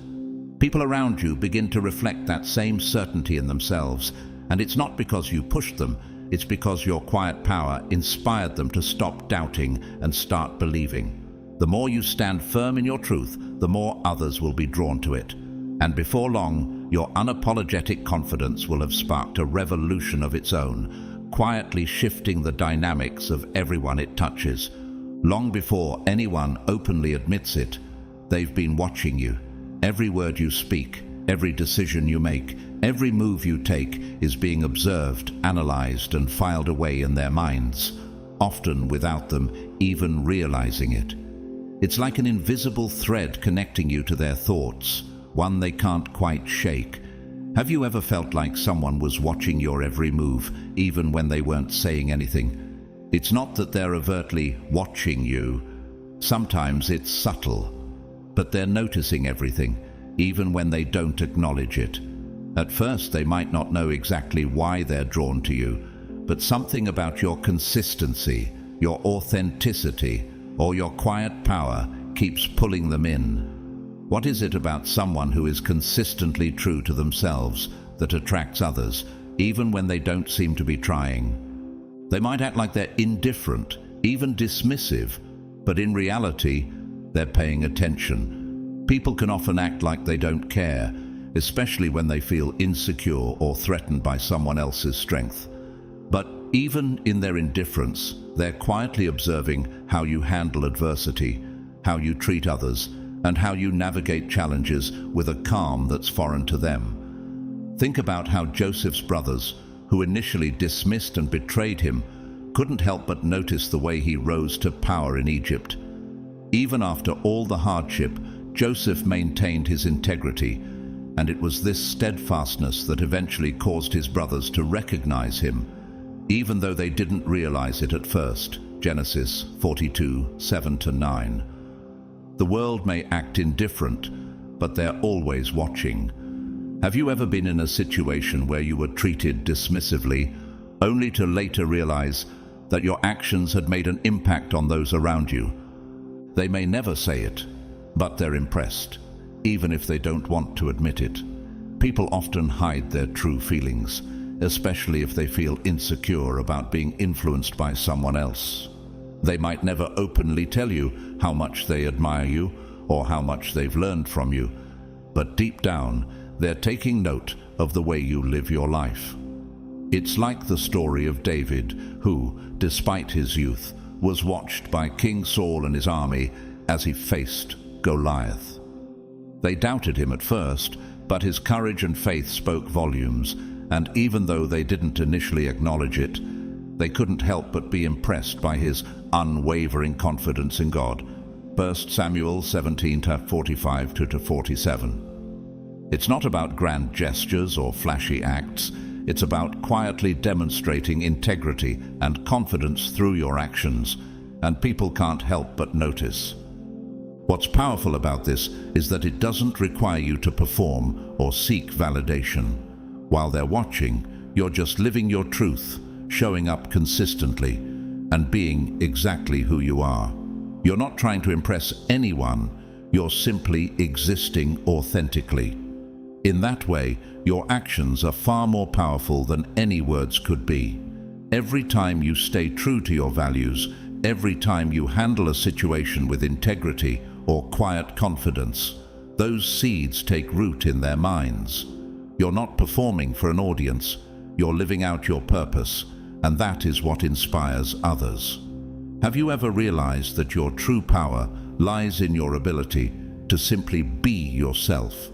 People around you begin to reflect that same certainty in themselves, and it's not because you pushed them, it's because your quiet power inspired them to stop doubting and start believing. The more you stand firm in your truth, the more others will be drawn to it. And before long, your unapologetic confidence will have sparked a revolution of its own, quietly shifting the dynamics of everyone it touches. Long before anyone openly admits it, they've been watching you. Every word you speak, every decision you make, every move you take is being observed, analyzed, and filed away in their minds, often without them even realizing it. It's like an invisible thread connecting you to their thoughts, one they can't quite shake. Have you ever felt like someone was watching your every move, even when they weren't saying anything? It's not that they're overtly watching you. Sometimes it's subtle, but they're noticing everything, even when they don't acknowledge it. At first, they might not know exactly why they're drawn to you, but something about your consistency, your authenticity, or your quiet power keeps pulling them in. What is it about someone who is consistently true to themselves that attracts others, even when they don't seem to be trying? They might act like they're indifferent, even dismissive, but in reality, they're paying attention. People can often act like they don't care, especially when they feel insecure or threatened by someone else's strength. But even in their indifference, they're quietly observing how you handle adversity, how you treat others, and how you navigate challenges with a calm that's foreign to them. Think about how Joseph's brothers, who initially dismissed and betrayed him, couldn't help but notice the way he rose to power in Egypt. Even after all the hardship, Joseph maintained his integrity, and it was this steadfastness that eventually caused his brothers to recognize him, even though they didn't realize it at first. Genesis 42, 7-9. The world may act indifferent, but they're always watching. Have you ever been in a situation where you were treated dismissively, only to later realize that your actions had made an impact on those around you? They may never say it, but they're impressed, even if they don't want to admit it. People often hide their true feelings, especially if they feel insecure about being influenced by someone else. They might never openly tell you how much they admire you or how much they've learned from you, but deep down, they're taking note of the way you live your life. It's like the story of David, who, despite his youth, was watched by King Saul and his army as he faced Goliath. They doubted him at first, but his courage and faith spoke volumes, and even though they didn't initially acknowledge it, they couldn't help but be impressed by his unwavering confidence in God. 1 Samuel 17:45-47. It's not about grand gestures or flashy acts. It's about quietly demonstrating integrity and confidence through your actions, and people can't help but notice. What's powerful about this is that it doesn't require you to perform or seek validation. While they're watching, you're just living your truth, showing up consistently, and being exactly who you are. You're not trying to impress anyone, you're simply existing authentically. In that way, your actions are far more powerful than any words could be. Every time you stay true to your values, every time you handle a situation with integrity or quiet confidence, those seeds take root in their minds. You're not performing for an audience, You're living out your purpose, and that is what inspires others. Have you ever realized that your true power lies in your ability to simply be yourself,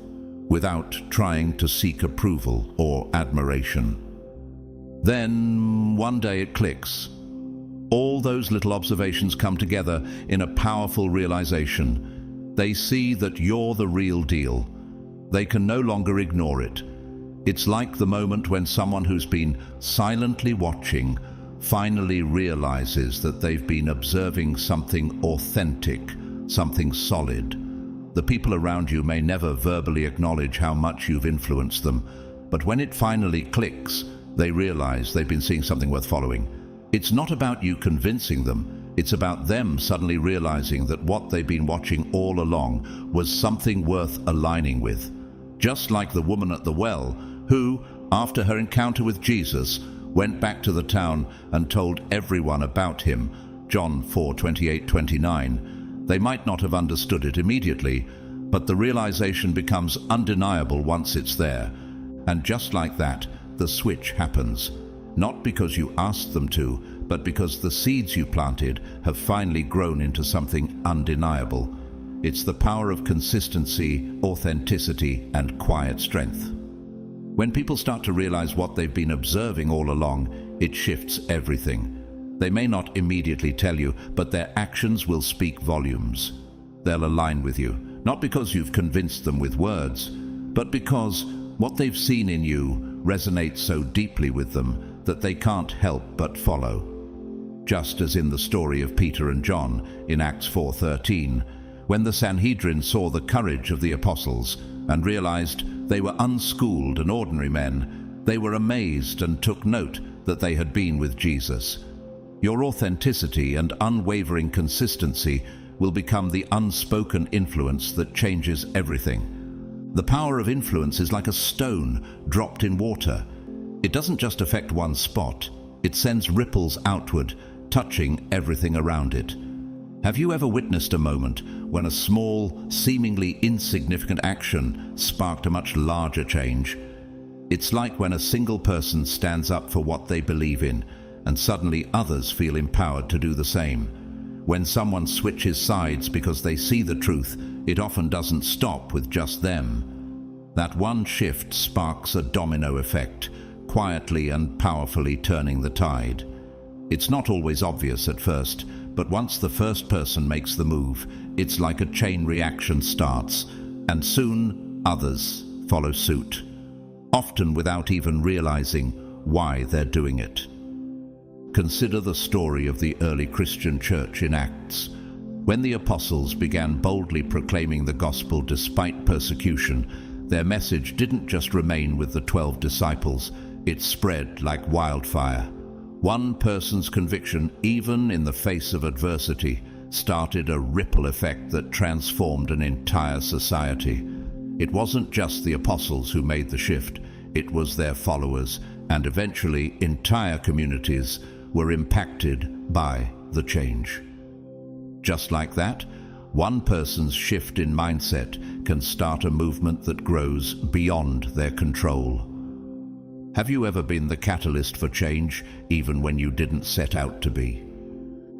without trying to seek approval or admiration? Then, one day it clicks. All those little observations come together in a powerful realization. They see that you're the real deal. They can no longer ignore it. It's like the moment when someone who's been silently watching finally realizes that they've been observing something authentic, something solid. The people around you may never verbally acknowledge how much you've influenced them, but when it finally clicks, they realize they've been seeing something worth following. It's not about you convincing them, it's about them suddenly realizing that what they've been watching all along was something worth aligning with. Just like the woman at the well, who, after her encounter with Jesus, went back to the town and told everyone about him, John 4:28-29. They might not have understood it immediately, but the realization becomes undeniable once it's there. And just like that, the switch happens. Not because you asked them to, but because the seeds you planted have finally grown into something undeniable. It's the power of consistency, authenticity, and quiet strength. When people start to realize what they've been observing all along, it shifts everything. They may not immediately tell you, but their actions will speak volumes. They'll align with you, not because you've convinced them with words, but because what they've seen in you resonates so deeply with them that they can't help but follow. Just as in the story of Peter and John in Acts 4:13, when the Sanhedrin saw the courage of the apostles and realized they were unschooled and ordinary men, they were amazed and took note that they had been with Jesus. Your authenticity and unwavering consistency will become the unspoken influence that changes everything. The power of influence is like a stone dropped in water. It doesn't just affect one spot, it sends ripples outward, touching everything around it. Have you ever witnessed a moment when a small, seemingly insignificant action sparked a much larger change? It's like when a single person stands up for what they believe in, and suddenly others feel empowered to do the same. When someone switches sides because they see the truth, it often doesn't stop with just them. That one shift sparks a domino effect, quietly and powerfully turning the tide. It's not always obvious at first, but once the first person makes the move, it's like a chain reaction starts, and soon others follow suit, often without even realizing why they're doing it. Consider the story of the early Christian church in Acts. When the apostles began boldly proclaiming the gospel despite persecution, their message didn't just remain with the 12 disciples, it spread like wildfire. One person's conviction, even in the face of adversity, started a ripple effect that transformed an entire society. It wasn't just the apostles who made the shift, it was their followers, and eventually entire communities were impacted by the change. Just like that, one person's shift in mindset can start a movement that grows beyond their control. Have you ever been the catalyst for change, even when you didn't set out to be?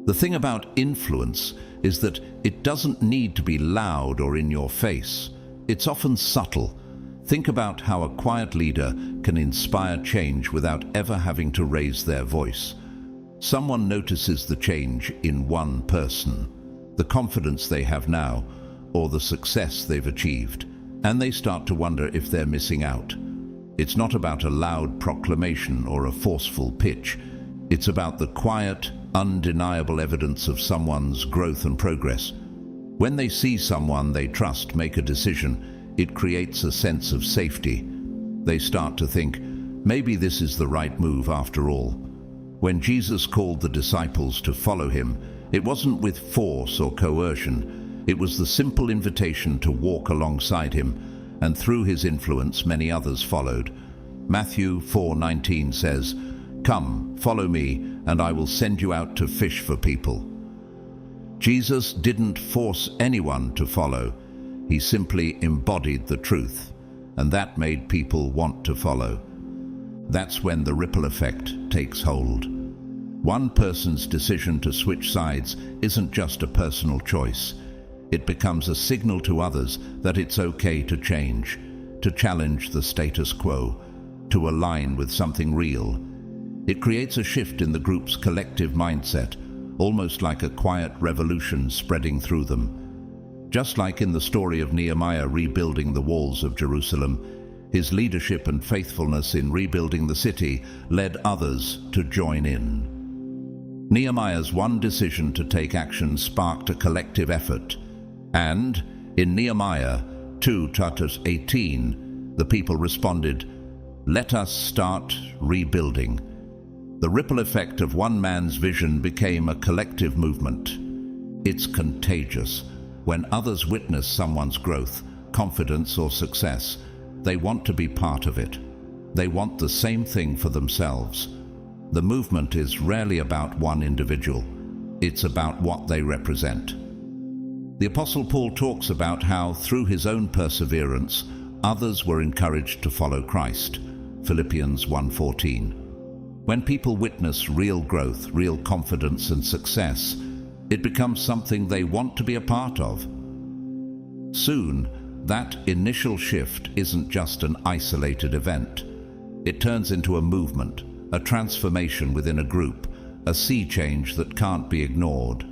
The thing about influence is that it doesn't need to be loud or in your face. It's often subtle. Think about how a quiet leader can inspire change without ever having to raise their voice. Someone notices the change in one person, the confidence they have now, or the success they've achieved, and they start to wonder if they're missing out. It's not about a loud proclamation or a forceful pitch. It's about the quiet, undeniable evidence of someone's growth and progress. When they see someone they trust make a decision, it creates a sense of safety. They start to think, maybe this is the right move after all. When Jesus called the disciples to follow him, it wasn't with force or coercion. It was the simple invitation to walk alongside him, and through his influence many others followed. Matthew 4:19 says, "Come, follow me, and I will send you out to fish for people." Jesus didn't force anyone to follow. He simply embodied the truth, and that made people want to follow. That's when the ripple effect takes hold. One person's decision to switch sides isn't just a personal choice. It becomes a signal to others that it's okay to change, to challenge the status quo, to align with something real. It creates a shift in the group's collective mindset, almost like a quiet revolution spreading through them. Just like in the story of Nehemiah rebuilding the walls of Jerusalem, his leadership and faithfulness in rebuilding the city led others to join in. Nehemiah's one decision to take action sparked a collective effort. And in Nehemiah 2:18, the people responded, "Let us start rebuilding." The ripple effect of one man's vision became a collective movement. It's contagious. When others witness someone's growth, confidence, or success, they want to be part of it. They want the same thing for themselves. The movement is rarely about one individual. It's about what they represent. The Apostle Paul talks about how, through his own perseverance, others were encouraged to follow Christ. Philippians 1:14. When people witness real growth, real confidence and success, it becomes something they want to be a part of. Soon, that initial shift isn't just an isolated event. It turns into a movement, a transformation within a group, a sea change that can't be ignored.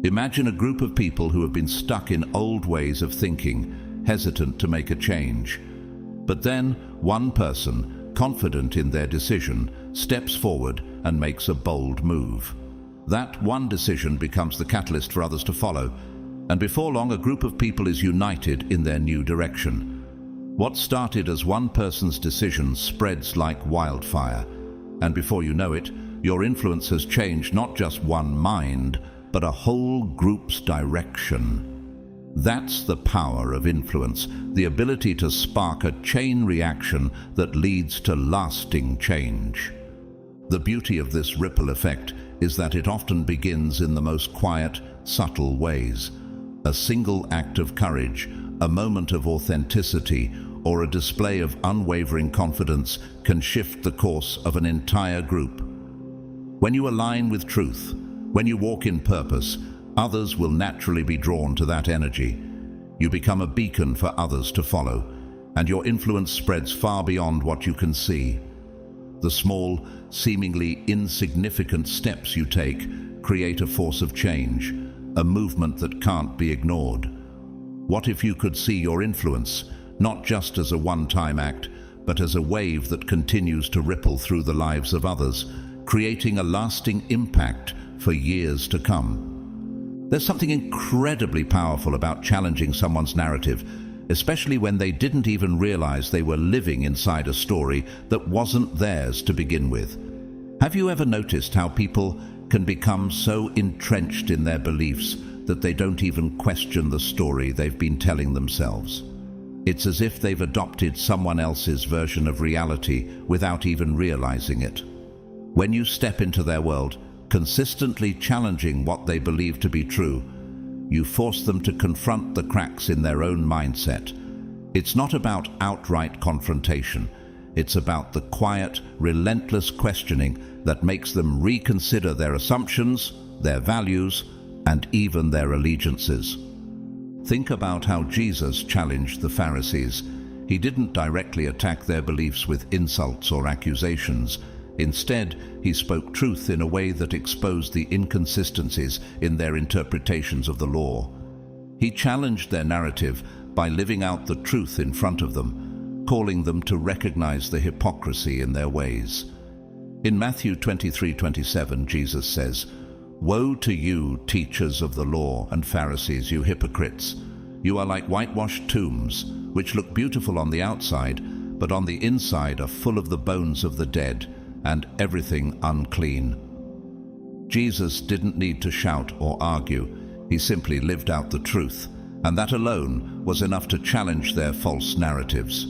Imagine a group of people who have been stuck in old ways of thinking, hesitant to make a change. But then, one person, confident in their decision, steps forward and makes a bold move. That one decision becomes the catalyst for others to follow, and before long a group of people is united in their new direction. What started as one person's decision spreads like wildfire, and before you know it, your influence has changed not just one mind, but a whole group's direction. That's the power of influence, the ability to spark a chain reaction that leads to lasting change. The beauty of this ripple effect is that it often begins in the most quiet, subtle ways. A single act of courage, a moment of authenticity, or a display of unwavering confidence can shift the course of an entire group. When you align with truth, when you walk in purpose, others will naturally be drawn to that energy. You become a beacon for others to follow, and your influence spreads far beyond what you can see. The small, seemingly insignificant steps you take create a force of change, a movement that can't be ignored. What if you could see your influence, not just as a one-time act, but as a wave that continues to ripple through the lives of others, creating a lasting impact for years to come? There's something incredibly powerful about challenging someone's narrative, especially when they didn't even realize they were living inside a story that wasn't theirs to begin with. Have you ever noticed how people can become so entrenched in their beliefs that they don't even question the story they've been telling themselves? It's as if they've adopted someone else's version of reality without even realizing it. When you step into their world, consistently challenging what they believe to be true, you force them to confront the cracks in their own mindset. It's not about outright confrontation. It's about the quiet, relentless questioning that makes them reconsider their assumptions, their values, and even their allegiances. Think about how Jesus challenged the Pharisees. He didn't directly attack their beliefs with insults or accusations. Instead, he spoke truth in a way that exposed the inconsistencies in their interpretations of the law. He challenged their narrative by living out the truth in front of them, calling them to recognize the hypocrisy in their ways. In Matthew 23:27, Jesus says, "Woe to you, teachers of the law and Pharisees, you hypocrites! You are like whitewashed tombs, which look beautiful on the outside, but on the inside are full of the bones of the dead, and everything unclean." Jesus didn't need to shout or argue. He simply lived out the truth, and that alone was enough to challenge their false narratives.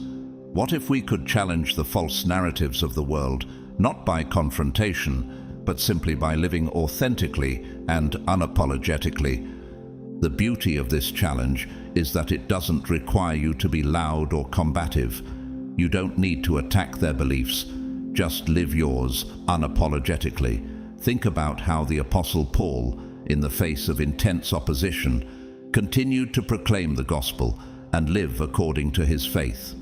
What if we could challenge the false narratives of the world, not by confrontation, but simply by living authentically and unapologetically? The beauty of this challenge is that it doesn't require you to be loud or combative. You don't need to attack their beliefs. Just live yours unapologetically. Think about how the Apostle Paul, in the face of intense opposition, continued to proclaim the gospel and live according to his faith.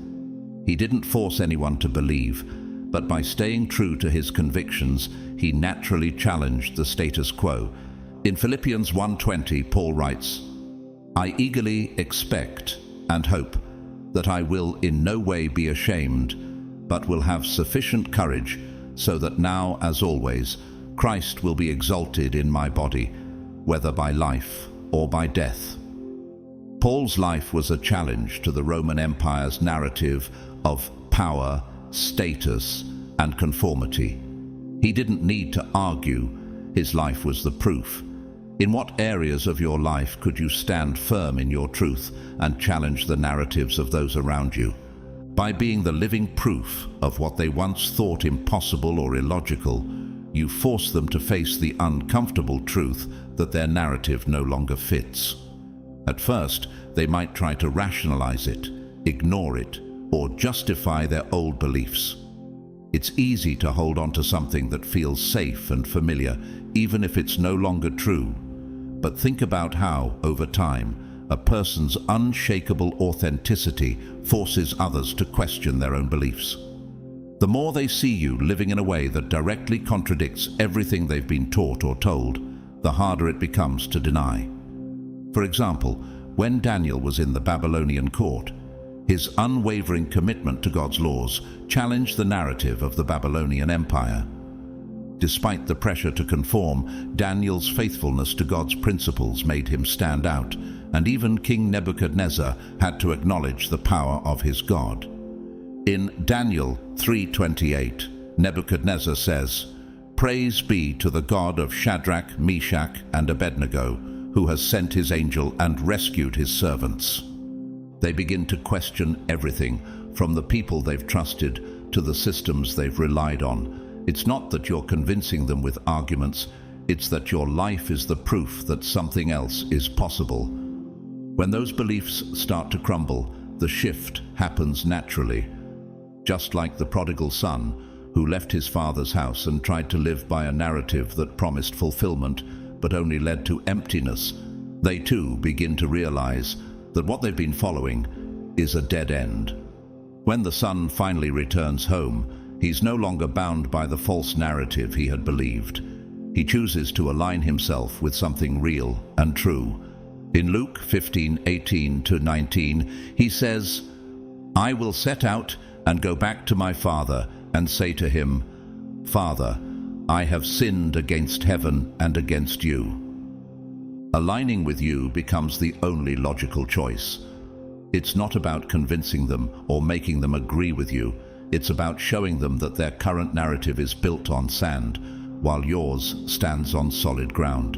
He didn't force anyone to believe, but by staying true to his convictions, he naturally challenged the status quo. In Philippians 1:20, Paul writes, "I eagerly expect and hope that I will in no way be ashamed, but will have sufficient courage, so that now, as always, Christ will be exalted in my body, whether by life or by death." Paul's life was a challenge to the Roman Empire's narrative of power, status, and conformity. He didn't need to argue. His life was the proof. In what areas of your life could you stand firm in your truth and challenge the narratives of those around you? By being the living proof of what they once thought impossible or illogical, you force them to face the uncomfortable truth that their narrative no longer fits. At first, they might try to rationalize it, ignore it, or justify their old beliefs. It's easy to hold on to something that feels safe and familiar, even if it's no longer true. But think about how, over time, a person's unshakable authenticity forces others to question their own beliefs. The more they see you living in a way that directly contradicts everything they've been taught or told, the harder it becomes to deny. For example, when Daniel was in the Babylonian court, his unwavering commitment to God's laws challenged the narrative of the Babylonian Empire. Despite the pressure to conform, Daniel's faithfulness to God's principles made him stand out, and even King Nebuchadnezzar had to acknowledge the power of his God. In Daniel 3:28, Nebuchadnezzar says, "Praise be to the God of Shadrach, Meshach, and Abednego, who has sent his angel and rescued his servants." They begin to question everything, from the people they've trusted to the systems they've relied on. It's not that you're convincing them with arguments, it's that your life is the proof that something else is possible. When those beliefs start to crumble, the shift happens naturally. Just like the prodigal son, who left his father's house and tried to live by a narrative that promised fulfillment but only led to emptiness, they too begin to realize that what they've been following is a dead end. When the son finally returns home, he's no longer bound by the false narrative he had believed. He chooses to align himself with something real and true. In Luke 15:18-19, he says, "I will set out and go back to my father and say to him, 'Father, I have sinned against heaven and against you.'" Aligning with you becomes the only logical choice. It's not about convincing them or making them agree with you. It's about showing them that their current narrative is built on sand, while yours stands on solid ground.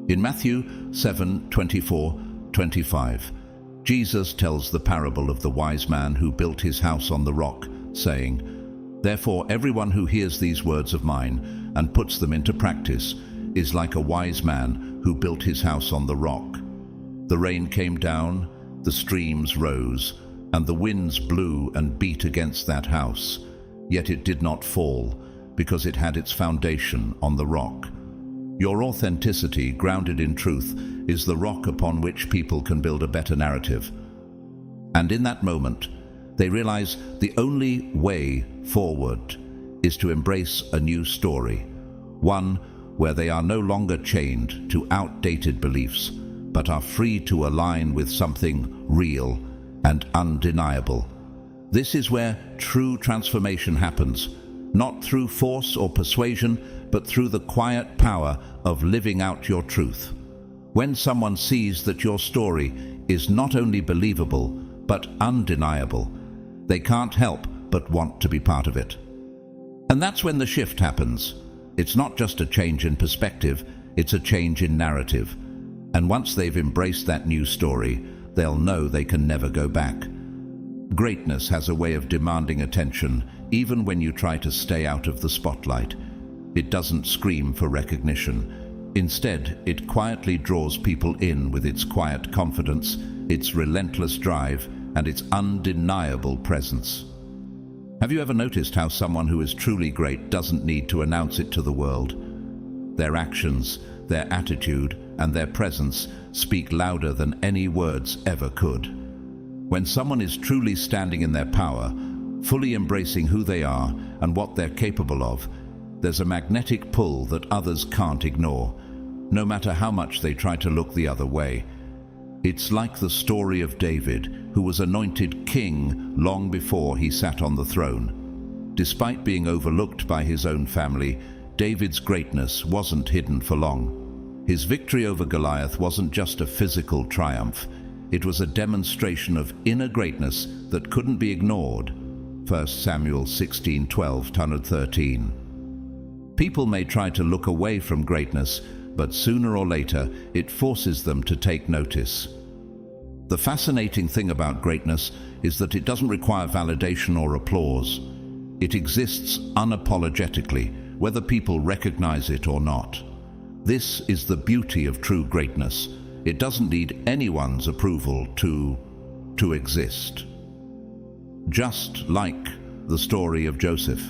In Matthew 7:24-25, Jesus tells the parable of the wise man who built his house on the rock, saying, "Therefore everyone who hears these words of mine and puts them into practice is like a wise man who built his house on the rock. The rain came down, the streams rose, and the winds blew and beat against that house. Yet it did not fall, because it had its foundation on the rock." Your authenticity, grounded in truth, is the rock upon which people can build a better narrative. And in that moment, they realize the only way forward is to embrace a new story, one where they are no longer chained to outdated beliefs, but are free to align with something real and undeniable. This is where true transformation happens, not through force or persuasion, but through the quiet power of living out your truth. When someone sees that your story is not only believable, but undeniable, they can't help but want to be part of it. And that's when the shift happens. It's not just a change in perspective, it's a change in narrative. And once they've embraced that new story, they'll know they can never go back. Greatness has a way of demanding attention, even when you try to stay out of the spotlight. It doesn't scream for recognition. Instead, it quietly draws people in with its quiet confidence, its relentless drive, and its undeniable presence. Have you ever noticed how someone who is truly great doesn't need to announce it to the world? Their actions, their attitude, and their presence speak louder than any words ever could. When someone is truly standing in their power, fully embracing who they are and what they're capable of, there's a magnetic pull that others can't ignore, no matter how much they try to look the other way. It's like the story of David, who was anointed king long before he sat on the throne. Despite being overlooked by his own family, David's greatness wasn't hidden for long. His victory over Goliath wasn't just a physical triumph. It was a demonstration of inner greatness that couldn't be ignored. 1 Samuel 16:12-13. People may try to look away from greatness, but sooner or later it forces them to take notice. The fascinating thing about greatness is that it doesn't require validation or applause. It exists unapologetically, whether people recognize it or not. This is the beauty of true greatness. It doesn't need anyone's approval to exist. Just like the story of Joseph,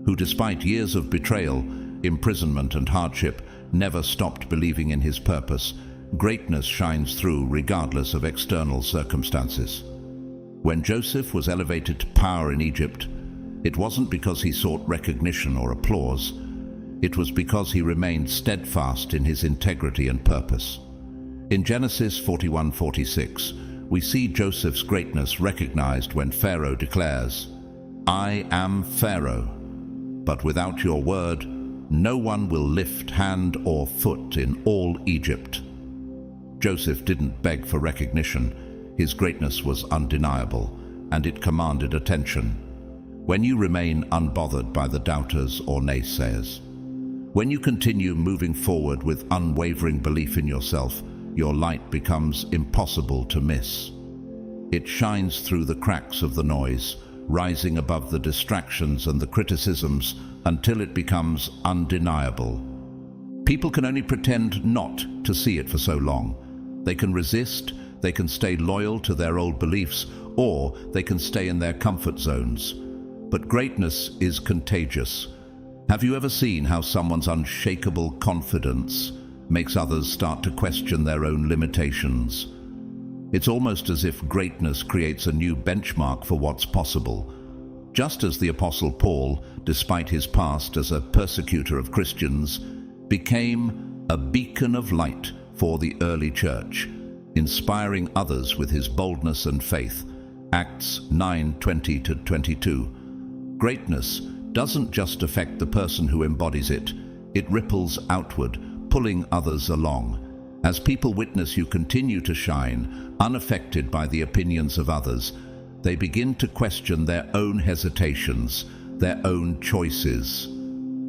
who despite years of betrayal, imprisonment and hardship, never stopped believing in his purpose. Greatness shines through regardless of external circumstances. When Joseph was elevated to power in Egypt, it wasn't because he sought recognition or applause. It was because he remained steadfast in his integrity and purpose. In Genesis 41:46, we see Joseph's greatness recognized when Pharaoh declares, "I am Pharaoh, but without your word, no one will lift hand or foot in all Egypt." Joseph didn't beg for recognition. His greatness was undeniable, and it commanded attention. When you remain unbothered by the doubters or naysayers, when you continue moving forward with unwavering belief in yourself, your light becomes impossible to miss. It shines through the cracks of the noise, rising above the distractions and the criticisms until it becomes undeniable. People can only pretend not to see it for so long. They can resist, they can stay loyal to their old beliefs, or they can stay in their comfort zones. But greatness is contagious. Have you ever seen how someone's unshakable confidence makes others start to question their own limitations? It's almost as if greatness creates a new benchmark for what's possible. Just as the Apostle Paul, despite his past as a persecutor of Christians, became a beacon of light for the early church, inspiring others with his boldness and faith. Acts 9:20-22. Greatness doesn't just affect the person who embodies it. It ripples outward, pulling others along. As people witness you continue to shine, unaffected by the opinions of others, they begin to question their own hesitations, their own choices.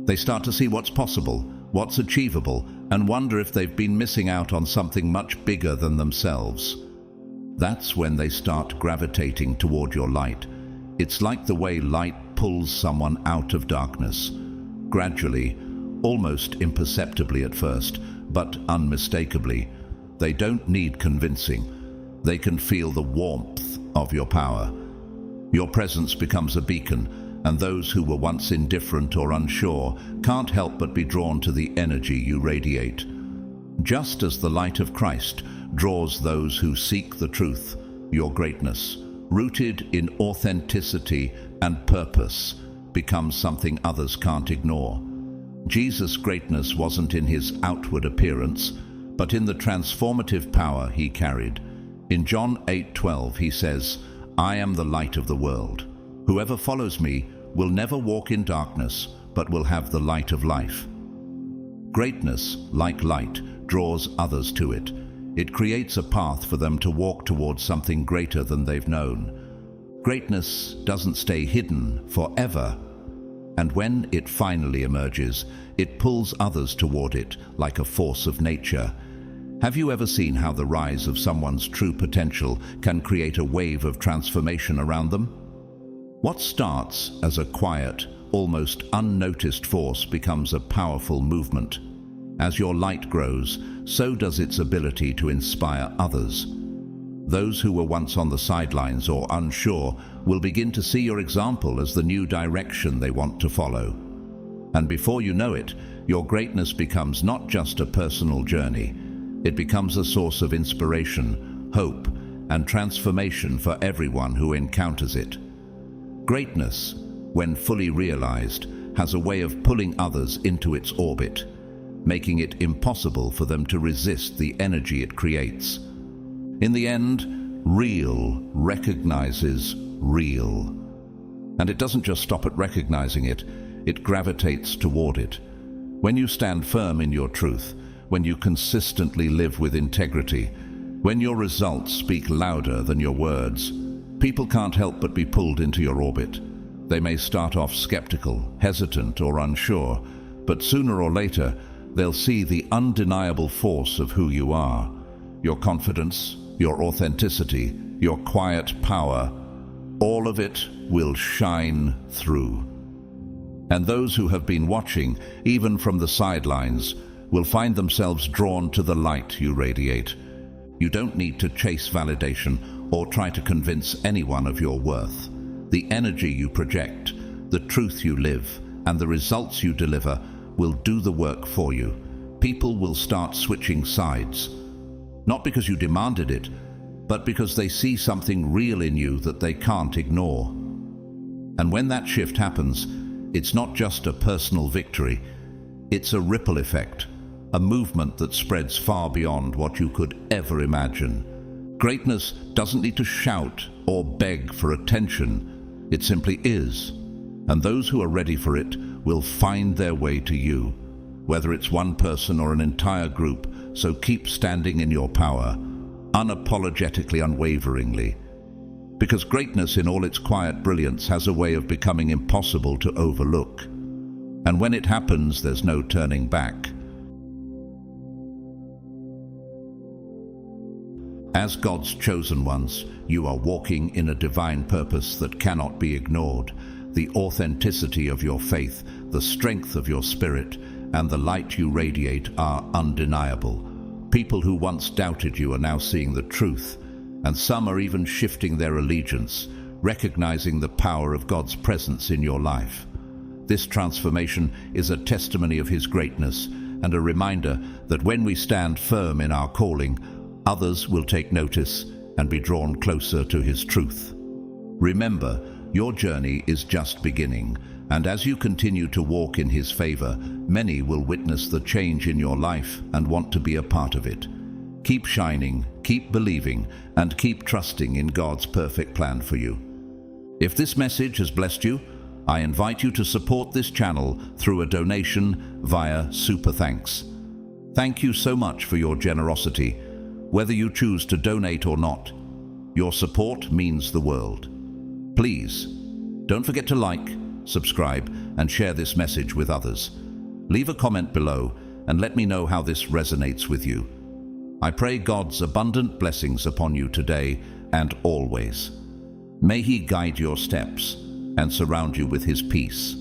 They start to see what's possible, what's achievable, and wonder if they've been missing out on something much bigger than themselves. That's when they start gravitating toward your light. It's like the way light pulls someone out of darkness. Gradually, almost imperceptibly at first, but unmistakably. They don't need convincing. They can feel the warmth of your power. Your presence becomes a beacon, and those who were once indifferent or unsure can't help but be drawn to the energy you radiate. Just as the light of Christ draws those who seek the truth, your greatness, rooted in authenticity and purpose, becomes something others can't ignore. Jesus' greatness wasn't in his outward appearance, but in the transformative power he carried. In John 8:12 he says, "I am the light of the world. Whoever follows me will never walk in darkness, but will have the light of life." Greatness, like light, draws others to it. It creates a path for them to walk towards something greater than they've known. Greatness doesn't stay hidden forever, and when it finally emerges, it pulls others toward it like a force of nature. Have you ever seen how the rise of someone's true potential can create a wave of transformation around them? What starts as a quiet, almost unnoticed force becomes a powerful movement. As your light grows, so does its ability to inspire others. Those who were once on the sidelines or unsure will begin to see your example as the new direction they want to follow. And before you know it, your greatness becomes not just a personal journey. It becomes a source of inspiration, hope, and transformation for everyone who encounters it. Greatness, when fully realized, has a way of pulling others into its orbit, making it impossible for them to resist the energy it creates. In the end, real recognizes real. And it doesn't just stop at recognizing it, it gravitates toward it. When you stand firm in your truth, when you consistently live with integrity, when your results speak louder than your words, people can't help but be pulled into your orbit. They may start off skeptical, hesitant, or unsure, but sooner or later, they'll see the undeniable force of who you are. Your confidence, your authenticity, your quiet power, all of it will shine through. And those who have been watching, even from the sidelines, will find themselves drawn to the light you radiate. You don't need to chase validation or try to convince anyone of your worth. The energy you project, the truth you live, and the results you deliver will do the work for you. People will start switching sides. Not because you demanded it, but because they see something real in you that they can't ignore. And when that shift happens, it's not just a personal victory, it's a ripple effect, a movement that spreads far beyond what you could ever imagine. Greatness doesn't need to shout or beg for attention, it simply is. And those who are ready for it will find their way to you, whether it's one person or an entire group. So keep standing in your power, unapologetically, unwaveringly. Because greatness in all its quiet brilliance has a way of becoming impossible to overlook. And when it happens, there's no turning back. As God's chosen ones, you are walking in a divine purpose that cannot be ignored. The authenticity of your faith, the strength of your spirit, and the light you radiate are undeniable. People who once doubted you are now seeing the truth, and some are even shifting their allegiance, recognizing the power of God's presence in your life. This transformation is a testimony of His greatness and a reminder that when we stand firm in our calling, others will take notice and be drawn closer to His truth. Remember, your journey is just beginning, and as you continue to walk in His favor, many will witness the change in your life and want to be a part of it. Keep shining, keep believing, and keep trusting in God's perfect plan for you. If this message has blessed you, I invite you to support this channel through a donation via Super Thanks. Thank you so much for your generosity. Whether you choose to donate or not, your support means the world. Please, don't forget to like, subscribe, and share this message with others. Leave a comment below and let me know how this resonates with you. I pray God's abundant blessings upon you today and always. May He guide your steps and surround you with His peace.